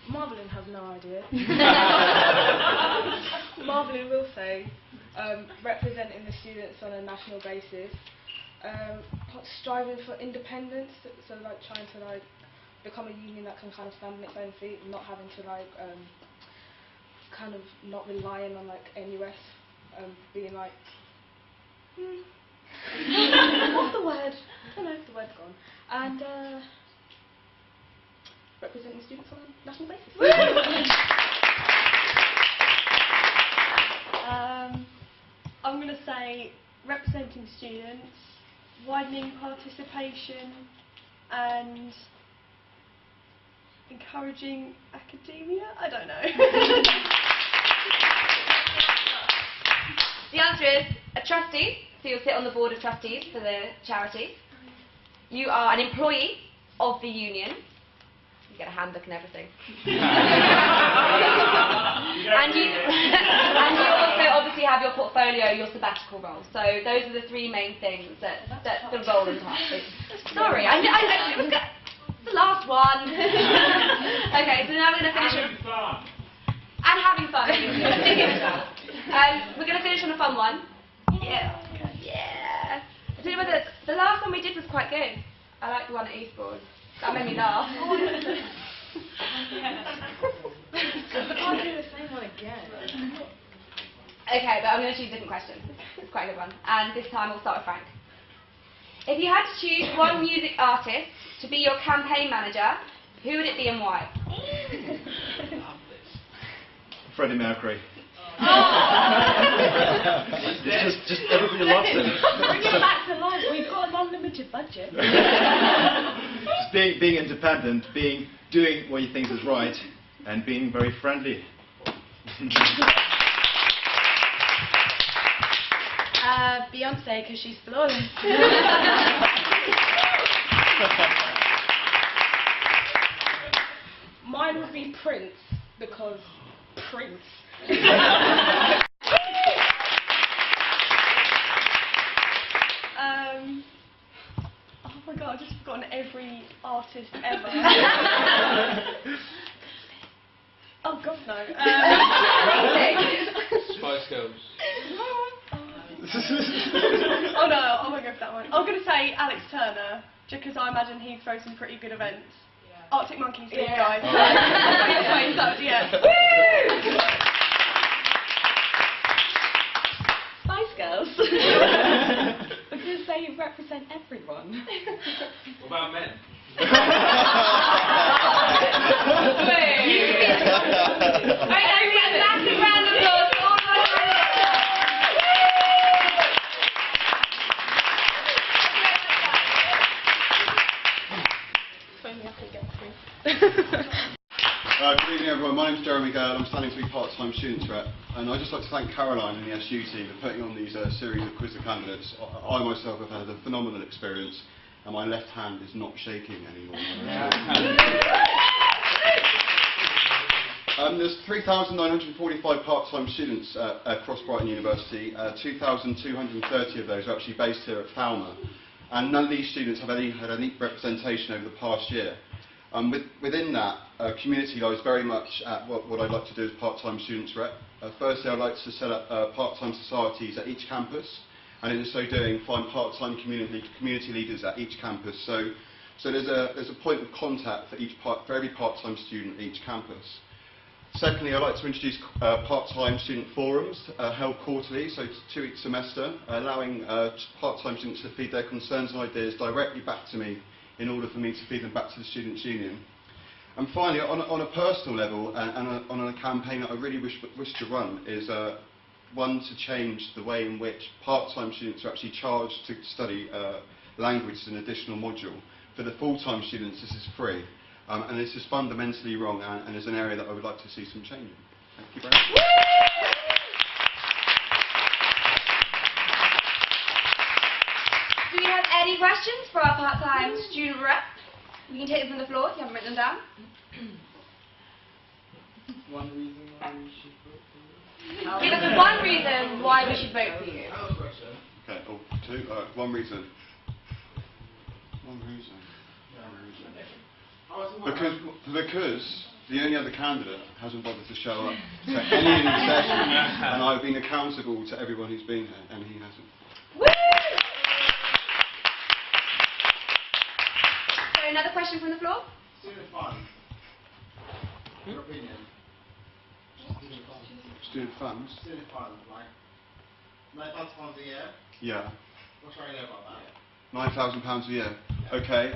Marvelyn has no idea. Marvelyn will say, representing the students on a national basis, striving for independence, so like trying to like become a union that can kind of stand on its own feet, not having to like kind of not relying on like NUS, being like what's the word? I don't know if the word's gone. And representing students on a national basis. I'm going to say representing students, widening participation, and encouraging academia? I don't know. The answer is a trustee, so you'll sit on the board of trustees for the charity. You are an employee of the union. You get a handbook and everything. and you also obviously have your portfolio, your sabbatical role. So those are the three main things that the role entails. Sorry, I the last one. Okay, so now we're going to finish Having fun. and having fun. We're going to finish on a fun one. Yeah. Yeah. I tell you what, the last one we did was quite good. I like the one at Eastbourne. That made me laugh. I can't do the same one again. Okay, but I'm going to choose a different question. It's quite a good one. And this time we'll start with Frank. If you had to choose one music artist to be your campaign manager, who would it be and why? Freddie Mercury. Oh. just everybody loves him. Bring it back to life. We've got an unlimited budget. Just being independent, doing what you think is right, and being very friendly. Beyonce, because she's flawless. Mine would be Prince, because Prince. Oh my god, I've just forgotten every artist ever. Oh god, no. Spice Girls. Oh no, I won't go for that one. I'm going to say Alex Turner, just because I imagine he'd throw some pretty good events. Arctic Monkeys, these guys. Yeah. Spice Girls. Because they represent everyone. What about men? Alright, everyone, massive round of applause for all of us. Good evening everyone, my name's Jeremy Gale, I'm standing to be part-time students rep, and I'd just like to thank Caroline and the SU team for putting on these series of quiz of candidates. I myself have had a phenomenal experience, and my left hand is not shaking anymore. There's 3,945 part-time students across Brighton University. 2,230 of those are actually based here at Falmer, and none of these students have had any representation over the past year. Within that, community lies very much at what I'd like to do as part-time students rep. Firstly, I'd like to set up part-time societies at each campus, and in so doing, find part-time community leaders at each campus. So there's a point of contact for every part-time student at each campus. Secondly, I'd like to introduce part-time student forums held quarterly, so 2 each semester, allowing part-time students to feed their concerns and ideas directly back to me in order for me to feed them back to the Students' Union. And finally, on a personal level and on a campaign that I really wish to run is one to change the way in which part-time students are actually charged to study language as an additional module. For the full-time students, this is free. And this is fundamentally wrong and is an area that I would like to see some change in. Thank you very much. Do we have any questions for our part-time student rep? We can take them from the floor if you haven't written them down. One reason why we should vote for you. Give us one reason why we should vote for you. Okay, two. One reason. One reason. Because the only other candidate hasn't bothered to show up to any of these sessions, and I've been accountable to everyone who's been here, and he hasn't. Woo! So another question from the floor? Student fund. Your opinion. Student funds? Student fund, like £9,000 a year? Yeah. What should I know about that? £9,000 a year. Okay.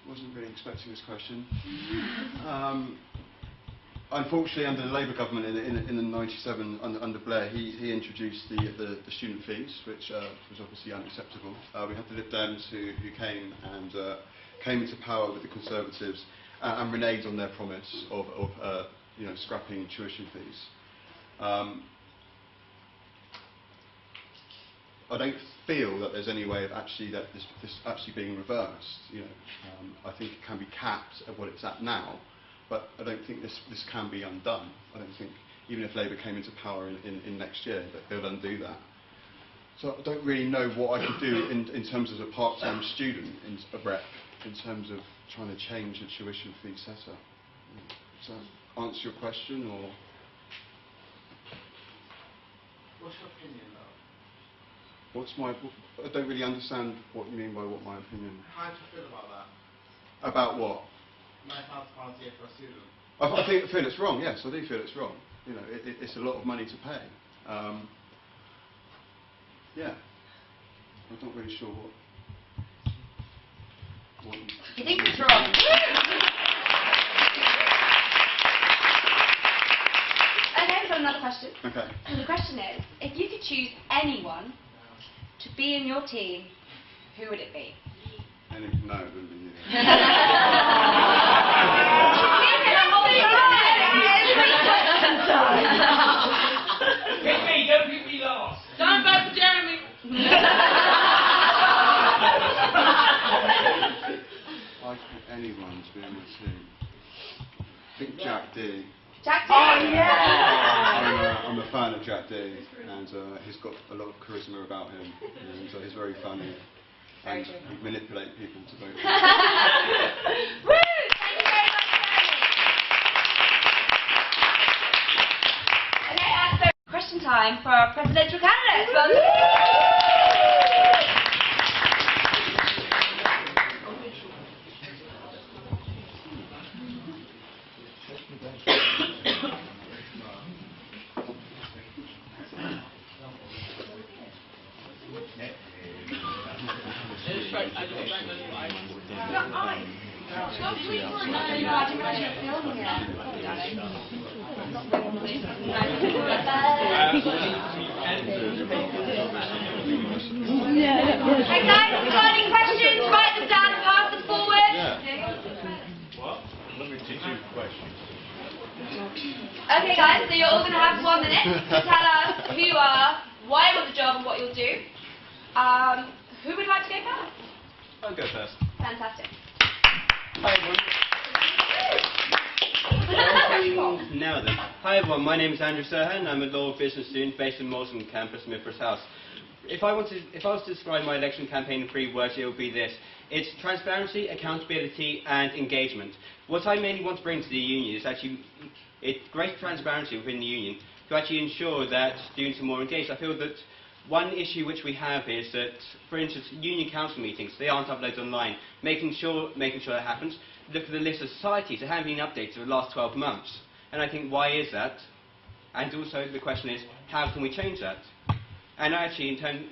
Wasn't really expecting this question. Unfortunately, under the Labour government in the '97, under Blair, he introduced the student fees, which was obviously unacceptable. We had the Lib Dems who came into power with the Conservatives and reneged on their promise of scrapping tuition fees. I don't feel that there's any way of this actually being reversed. I think it can be capped at what it's at now, but I don't think this can be undone. I don't think, even if Labour came into power in next year, that they'll undo that. So I don't really know what I could do in terms of a part-time student a rep, in terms of trying to change the tuition fee setup. Does that answer your question, or? What's your opinion, though? I don't really understand what you mean by what my opinion. How do you feel about that? About what? £9,000 a year for a student. I feel it's wrong. Yes, I do feel it's wrong. It's a lot of money to pay. Yeah, I'm not really sure what You think it's wrong? Okay, we've got another question. Okay. So the question is, if you could choose anyone to be in your team, who would it be? No, it wouldn't be you. Pick me, don't pick me last. Don't vote for Jeremy. I'd pick anyone to be on my team. I think Jack D. Jack D? Oh, yeah! I'm a fan of Jack D, and he's got a lot of charisma about him, and he's very funny, and he manipulates people to vote for him. Woo! Thank you very much, Jeremy. Okay, so question time for our presidential candidates. Hey guys, if you've got any questions, write them down and pass them forward. What? Let me teach you questions. Okay guys, so you're all going to have 1 minute to tell us who you are, why you want the job and what you'll do. Who would like to go first? I'll go first. Fantastic. Hi everyone. Now then. Hi everyone, my name is Andrew Serhan. I'm a law business student based in Moulton campus, Midford House. If I was to describe my election campaign in 3 words, it would be this. It's transparency, accountability and engagement. What I mainly want to bring to the union is actually greater transparency within the union to actually ensure that students are more engaged. I feel that one issue which we have is that, for instance, union council meetings, they aren't uploaded online. Making sure that happens. Look at the list of societies that haven't been updated for the last 12 months. And I think, why is that? And also the question is, how can we change that? And actually, in turn,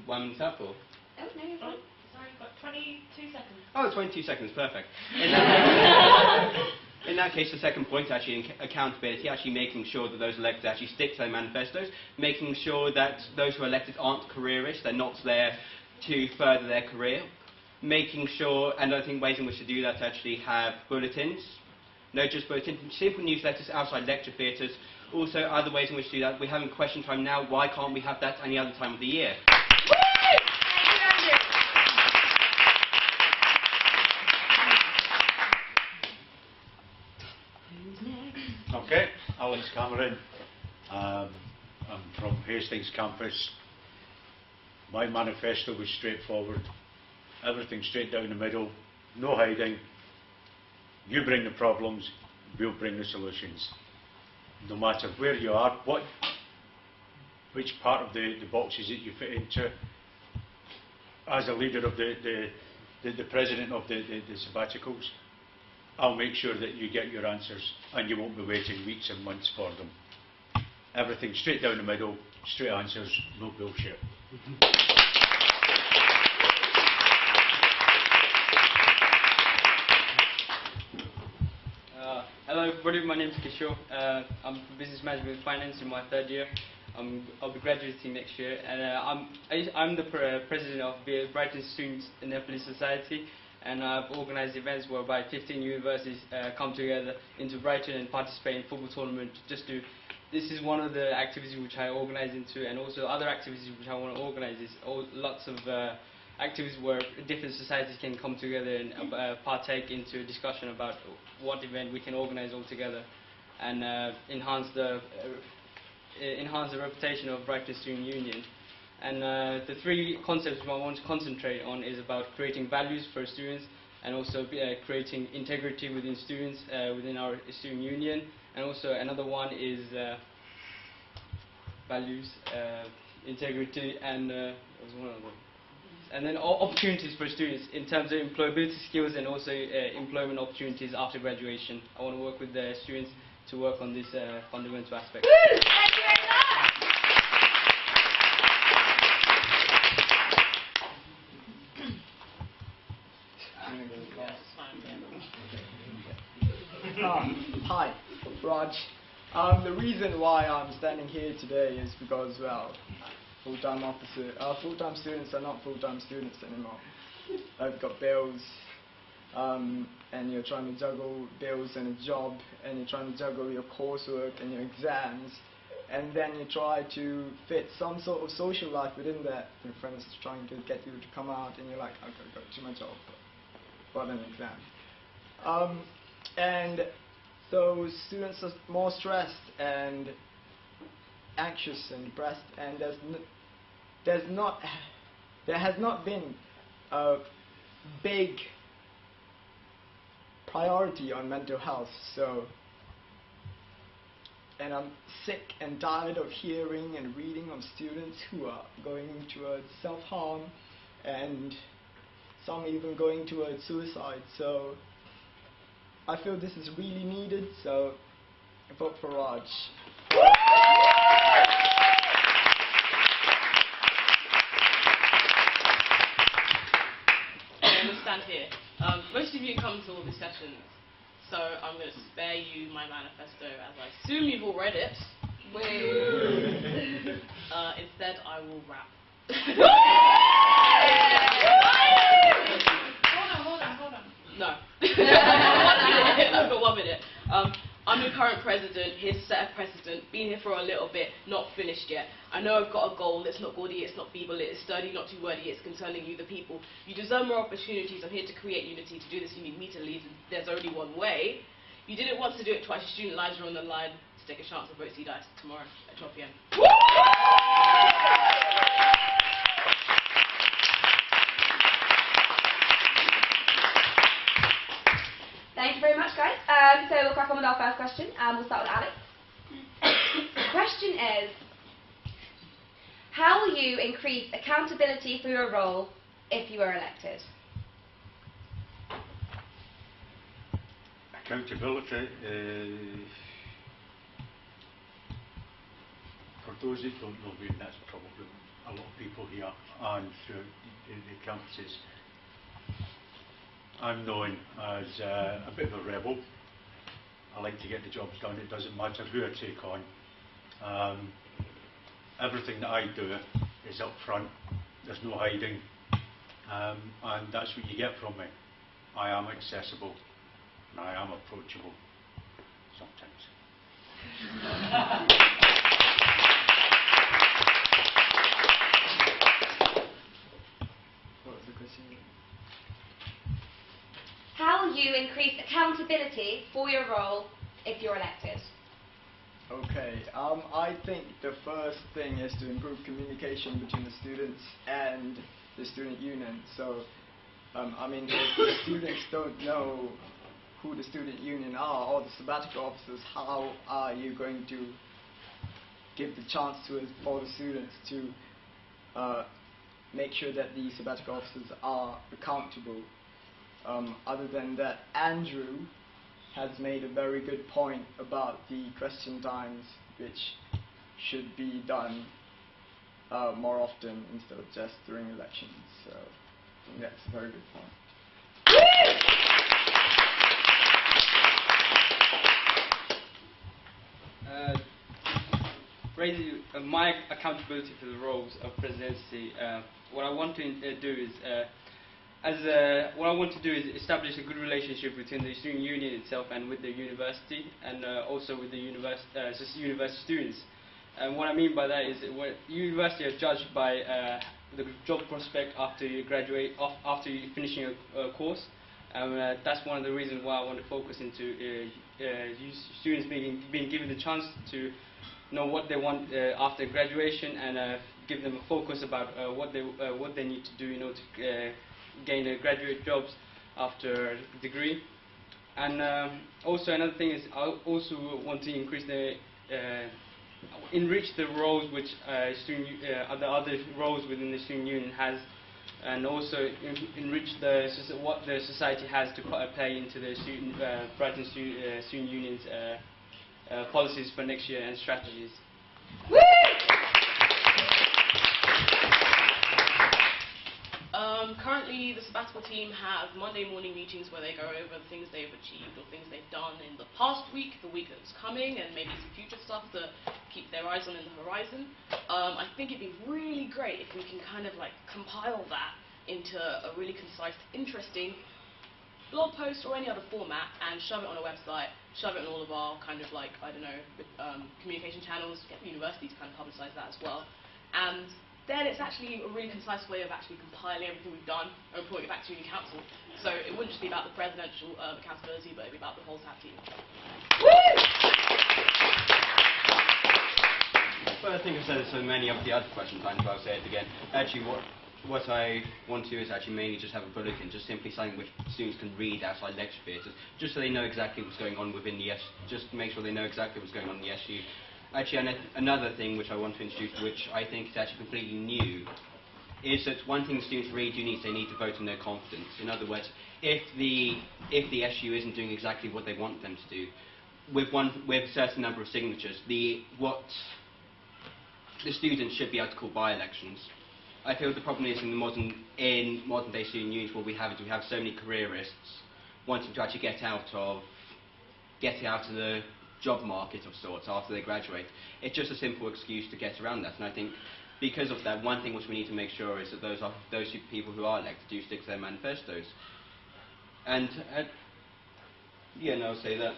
1 minute up, or? Oh, no, you're fine. Sorry, got 22 seconds. Oh, 22 seconds, perfect. In that case, the second point, actually, accountability, actually making sure that those elected actually stick to their manifestos, making sure that those who are elected aren't careerists, they're not there to further their career, making sure, and I think ways in which to do that, to actually have bulletins, not just bulletins, simple newsletters outside lecture theatres, also other ways in which to do that. We're having question time now, why can't we have that any other time of the year? Okay, Alex Cameron. I'm from Hastings campus. My manifesto was straightforward. Everything straight down the middle, no hiding. You bring the problems, we'll bring the solutions. No matter where you are, which part of the boxes that you fit into. As a leader of the president of the sabbaticals, I'll make sure that you get your answers and you won't be waiting weeks and months for them. Everything straight down the middle, straight answers, no bullshit. Hello everybody, my name is Kishore. I'm Business Management and Finance in my 3rd year. I'll be graduating next year, and I'm the president of the Brighton Students in the Police Society, and I've organised events whereby 15 universities come together into Brighton and participate in football tournament. This is one of the activities which I organise into, and also other activities which I want to organise is lots of activities where different societies can come together and partake into a discussion about what event we can organise all together, and enhance the reputation of Brighton Student Union. And the 3 concepts I want to concentrate on is about creating values for students, and also creating integrity within students, within our student union, and also another one is values, integrity, and what was one of them? And then opportunities for students in terms of employability skills and also employment opportunities after graduation. I want to work with the students to work on this fundamental aspect. Woo! Thank you very Hi, Raj. The reason why I'm standing here today is because, well, full-time students are not full-time students anymore. They've got bills, and you're trying to juggle bills and a job, and you're trying to juggle your coursework and your exams, and then you try to fit some sort of social life within that. Your friends trying to get you to come out, and you're like, I've got to go to my job, but an exam. And so students are more stressed and anxious and depressed, and there has not been a big priority on mental health. So, and I'm sick and tired of hearing and reading of students who are going towards self-harm, and some even going towards suicide. So I feel this is really needed, so I vote for Raj. I'm going to stand here. Most of you come to all the sessions, so I'm going to spare you my manifesto, as I assume you've all read it. Instead, I will rap. Hold on. No. 1 minute. I've got 1 minute. I'm the current president, here to set a precedent, been here for a little bit, not finished yet. I know I've got a goal, it's not gaudy, it's not feeble, it's sturdy, not too wordy, it's concerning you, the people. You deserve more opportunities, I'm here to create unity. To do this, you need me to lead, and there's only one way. You did it once, to do it twice, your student lives are on the line. To take a chance and vote C-Dice tomorrow at 12 PM. Thank you very much, guys. So we'll crack on with our first question. We'll start with Alex. The question is, how will you increase accountability for your role if you are elected? Accountability. For those that don't know me, that's probably a lot of people here and throughout the campuses. I'm known as a bit of a rebel. I like to get the jobs done. It doesn't matter who I take on. Everything that I do is up front. There's no hiding. And that's what you get from me. I am accessible and I am approachable sometimes. What was the question? How will you increase accountability for your role if you're elected? Okay, I think the first thing is to improve communication between the students and the student union. So, I mean, if the students don't know who the student union are or the sabbatical officers, how are you going to give the chance for the students to make sure that the sabbatical officers are accountable? Other than that, Andrew has made a very good point about the question times, which should be done more often instead of just during elections. So I think that's a very good point. Raising my accountability for the roles of presidency, what I want to do is what I want to do is establish a good relationship between the student union itself and with the university, and also with the university students. And what I mean by that is that university are judged by the job prospect after you graduate, after you finishing a course. That's one of the reasons why I want to focus into students being given the chance to know what they want after graduation, and give them a focus about what they need to do in order to gain graduate jobs after degree. And also another thing is I also want to increase enrich the roles which the other roles within the student union has, and also enrich what the society has to play into the Brighton student union's policies for next year and strategies. Currently, the sabbatical team have Monday morning meetings where they go over the things they've achieved or things they've done in the past week, the week that's coming, and maybe some future stuff to keep their eyes on in the horizon. I think it'd be really great if we can kind of like compile that into a really concise, interesting blog post or any other format and shove it on a website, shove it on all of our kind of like, I don't know, communication channels, get the university to kind of publicise that as well. And then it's actually a really concise way of actually compiling everything we've done and reporting it back to Union Council. So it wouldn't just be about the presidential accountability, but it'd be about the whole SAT team. Well, I think I've said it so many of the other questions, but I'll say it again. Actually, what I want to do is actually mainly just have a bulletin, just simply something which students can read outside lecture theatres, just so they know exactly what's going on within the just to make sure they know exactly what's going on in the SU. Actually, another thing which I want to introduce, which I think is actually completely new, is that one thing students really do need is they need to vote on their confidence. In other words, if the SU isn't doing exactly what they want them to do, with a certain number of signatures, what the students should be able to call by-elections. I feel the problem is in modern day student unions, what we have so many careerists wanting to actually get out of the job market of sorts after they graduate. It's just a simple excuse to get around that, and I think because of that, one thing which we need to make sure is that those people who are elected do stick to their manifestos. And yeah, no, I'll say that.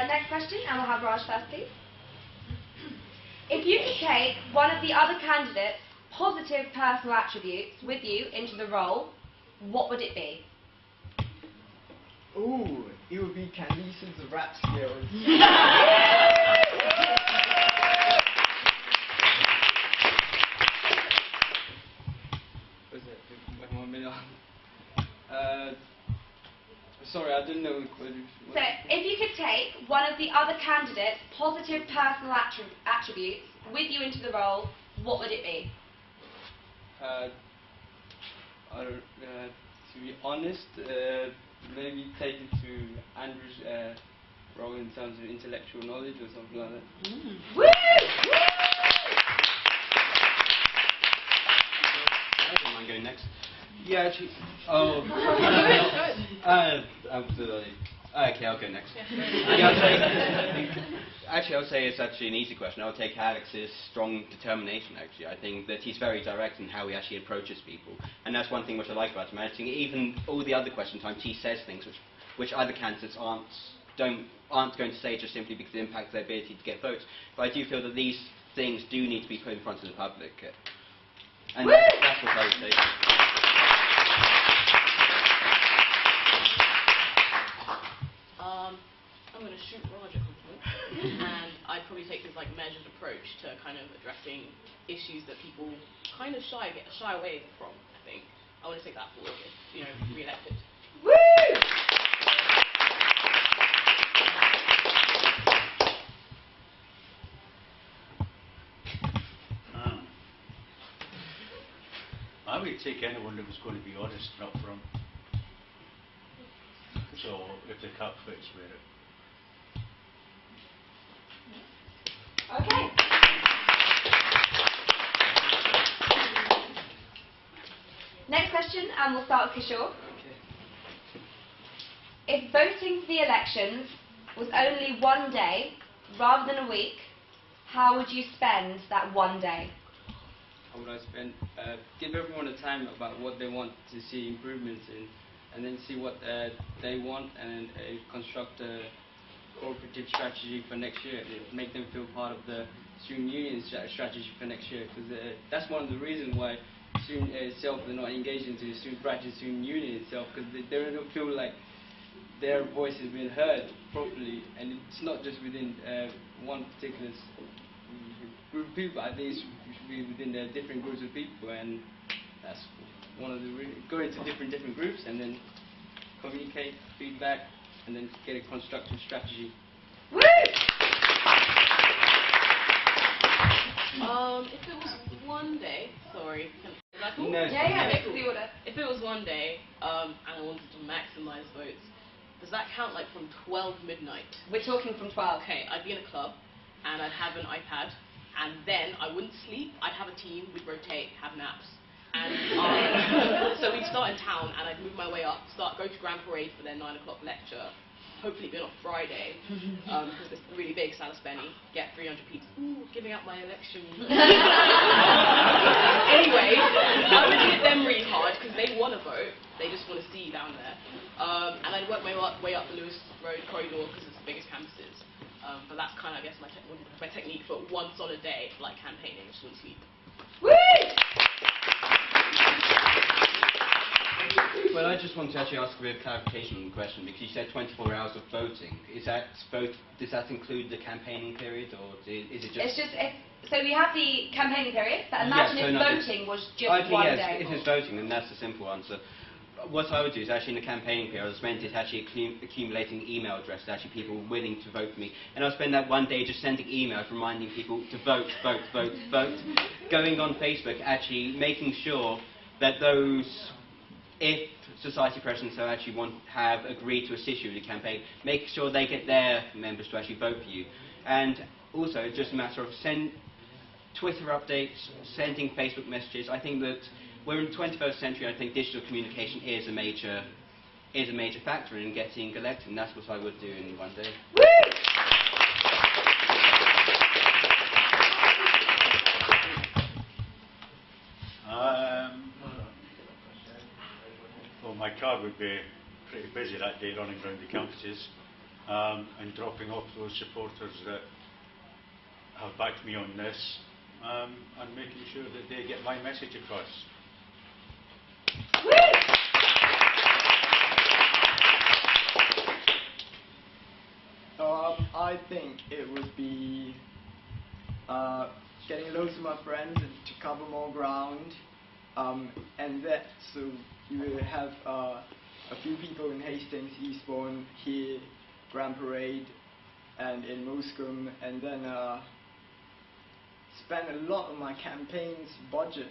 Next question, and we'll have Raj first, please. If you could take one of the other candidates' positive personal attributes with you into the role, what would it be? Ooh, it would be Candice's rap skills. Sorry, I didn't know. So, if you could take one of the other candidates' positive personal attributes with you into the role, what would it be? to be honest, maybe take it to Andrew's role in terms of intellectual knowledge or something like that. Woo! I don't mind going next. Yeah, actually. Oh. Okay, I'll go next. Actually, I would say it's actually an easy question. I would take Alex's strong determination, actually. I think that he's very direct in how he actually approaches people. And that's one thing which I like about him. I think even all the other question times, he says things which other candidates aren't going to say just simply because it impacts their ability to get votes. But I do feel that these things do need to be put in front of the public. And that's what I would say. I'm going to shoot Raj a compliment, and I'd probably take this measured approach to kind of addressing issues that people kind of shy away from. I think I want to take that forward if re-elected. Woo! I would take anyone that was going to be honest and upfront. So if the cap fits, wear it. Okay. Next question, and we'll start with Kishore. If voting for the elections was only one day rather than a week, how would you spend that one day? How would I spend? Give everyone a time about what they want to see improvements in, and then see what they want, and construct a cooperative strategy for next year. Make them feel part of the student union strategy for next year, because that's one of the reasons why student itself they're not engaged into the student union itself, because they don't feel like their voice has been heard properly, and it's not just within one particular group of people. I think it should be within the different groups of people, and that's one of the go into different groups and then communicate, feedback, and then get a constructive strategy. Woo! If it was one day, sorry. Is that cool? No, yeah, Okay, cool. If it was one day and I wanted to maximise votes, does that count from 12 midnight? We're talking from 12. Okay, I'd be in a club and I'd have an iPad, and then I wouldn't sleep. I'd have a team, we'd rotate, have naps. And so we'd start in town and I'd move my way up, go to Grand Parade for their 9 o'clock lecture, hopefully be on a Friday, because it's really big, Salisbury, get 300 people, giving out my election. Anyway, I would hit them really hard because they want to vote, they just want to see you down there. And I'd work my way up the Lewis Road corridor because it's the biggest campuses. But that's kind of, I guess, my technique for one solid day, campaigning, I just wouldn't sleep. Woo! Well, I just want to actually ask a bit of clarification on the question, because you said 24 hours of voting. Does that include the campaigning period, or is it just... It's just, so we have the campaigning period, but imagine if voting was just one day. If it's voting, then that's the simple answer. What I would do is actually in the campaigning period, I spend it actually accumulating email addresses, actually people willing to vote for me. And I'll spend that one day just sending emails reminding people to vote, vote, vote, vote. Going on Facebook, actually making sure that those, if society presidents who actually have agreed to assist you with the campaign, make sure they get their members to actually vote for you. And also, just a matter of Twitter updates, sending Facebook messages. I think that we're in the 21st century. I think digital communication is a major factor in getting elected, and that's what I would do in one day. Woo! Well, my car would be pretty busy that day running around the campuses and dropping off those supporters that have backed me on this and making sure that they get my message across. I think it would be getting loads of my friends to cover more ground, and that so you will have a few people in Hastings, Eastbourne, here, Grand Parade, and in Mouscombe, and then spend a lot of my campaign's budget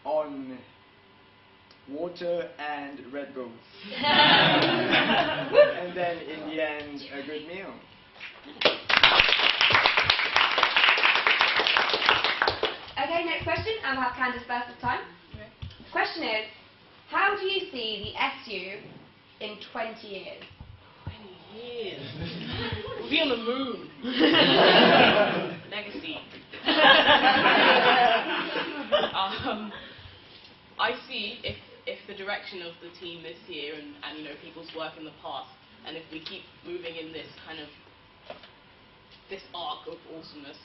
on water and Red Bulls. And then in the end, a good meal. Okay, next question, and we'll have Candice first this time. The question is, how do you see the SU in 20 years? 20 years? We'll be on the moon. Legacy. I see if the direction of the team this year and you know people's work in the past, and if we keep moving in this kind of this arc of awesomeness,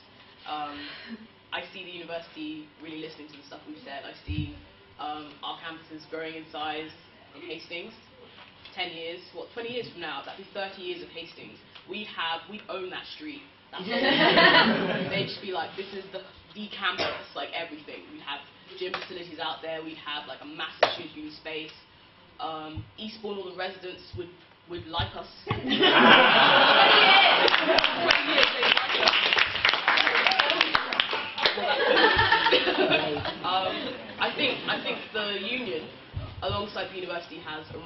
I see the university really listening to the stuff we've said. I see our campuses growing in size in Hastings. 10 years, 20 years from now, that'd be 30 years of Hastings. We'd own that street. That's they'd just be like, this is the campus, like everything. We'd have gym facilities out there. We'd have like a massive student union space. Eastbourne, all the residents would like us. 20 years. 20 years they'd like us. I think the union, alongside the university, has a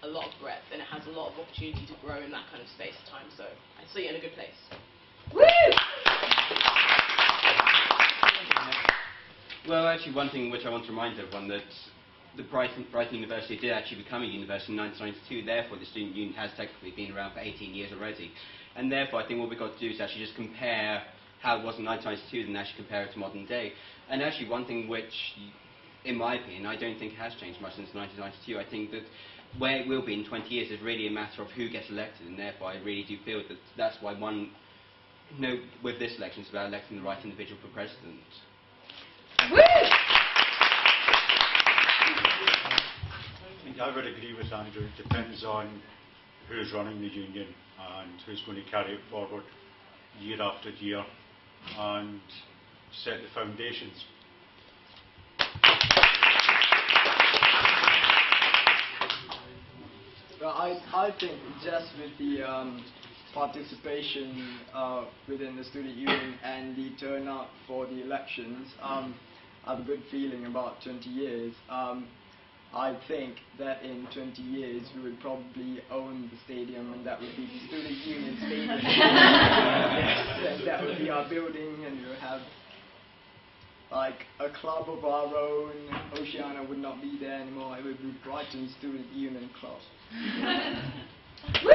lot of breadth, and it has a lot of opportunity to grow in that kind of space and time. So I see it in a good place. Woo! Well, actually, one thing which I want to remind everyone that the Brighton University did actually become a university in 1992. Therefore, the student union has technically been around for 18 years already, and therefore, I think what we've got to do is actually just compare how it was in 1992 and actually compare it to modern day. And actually, one thing which, in my opinion, I don't think has changed much since 1992. I think that where it will be in 20 years is really a matter of who gets elected, and therefore I really do feel that that's why with this election it's about electing the right individual for president. Woo! I would agree with Andrew. It depends on who's running the union and who's going to carry it forward year after year and set the foundations. Well, I think just with the participation within the student union and the turnout for the elections, I have a good feeling about 20 years. I think that in 20 years we would probably own the stadium, and that would be the student union stadium. And that would be our building, and we would have like a club of our own. Oceana would not be there anymore. It would be Brighton Student Union Club. Woo!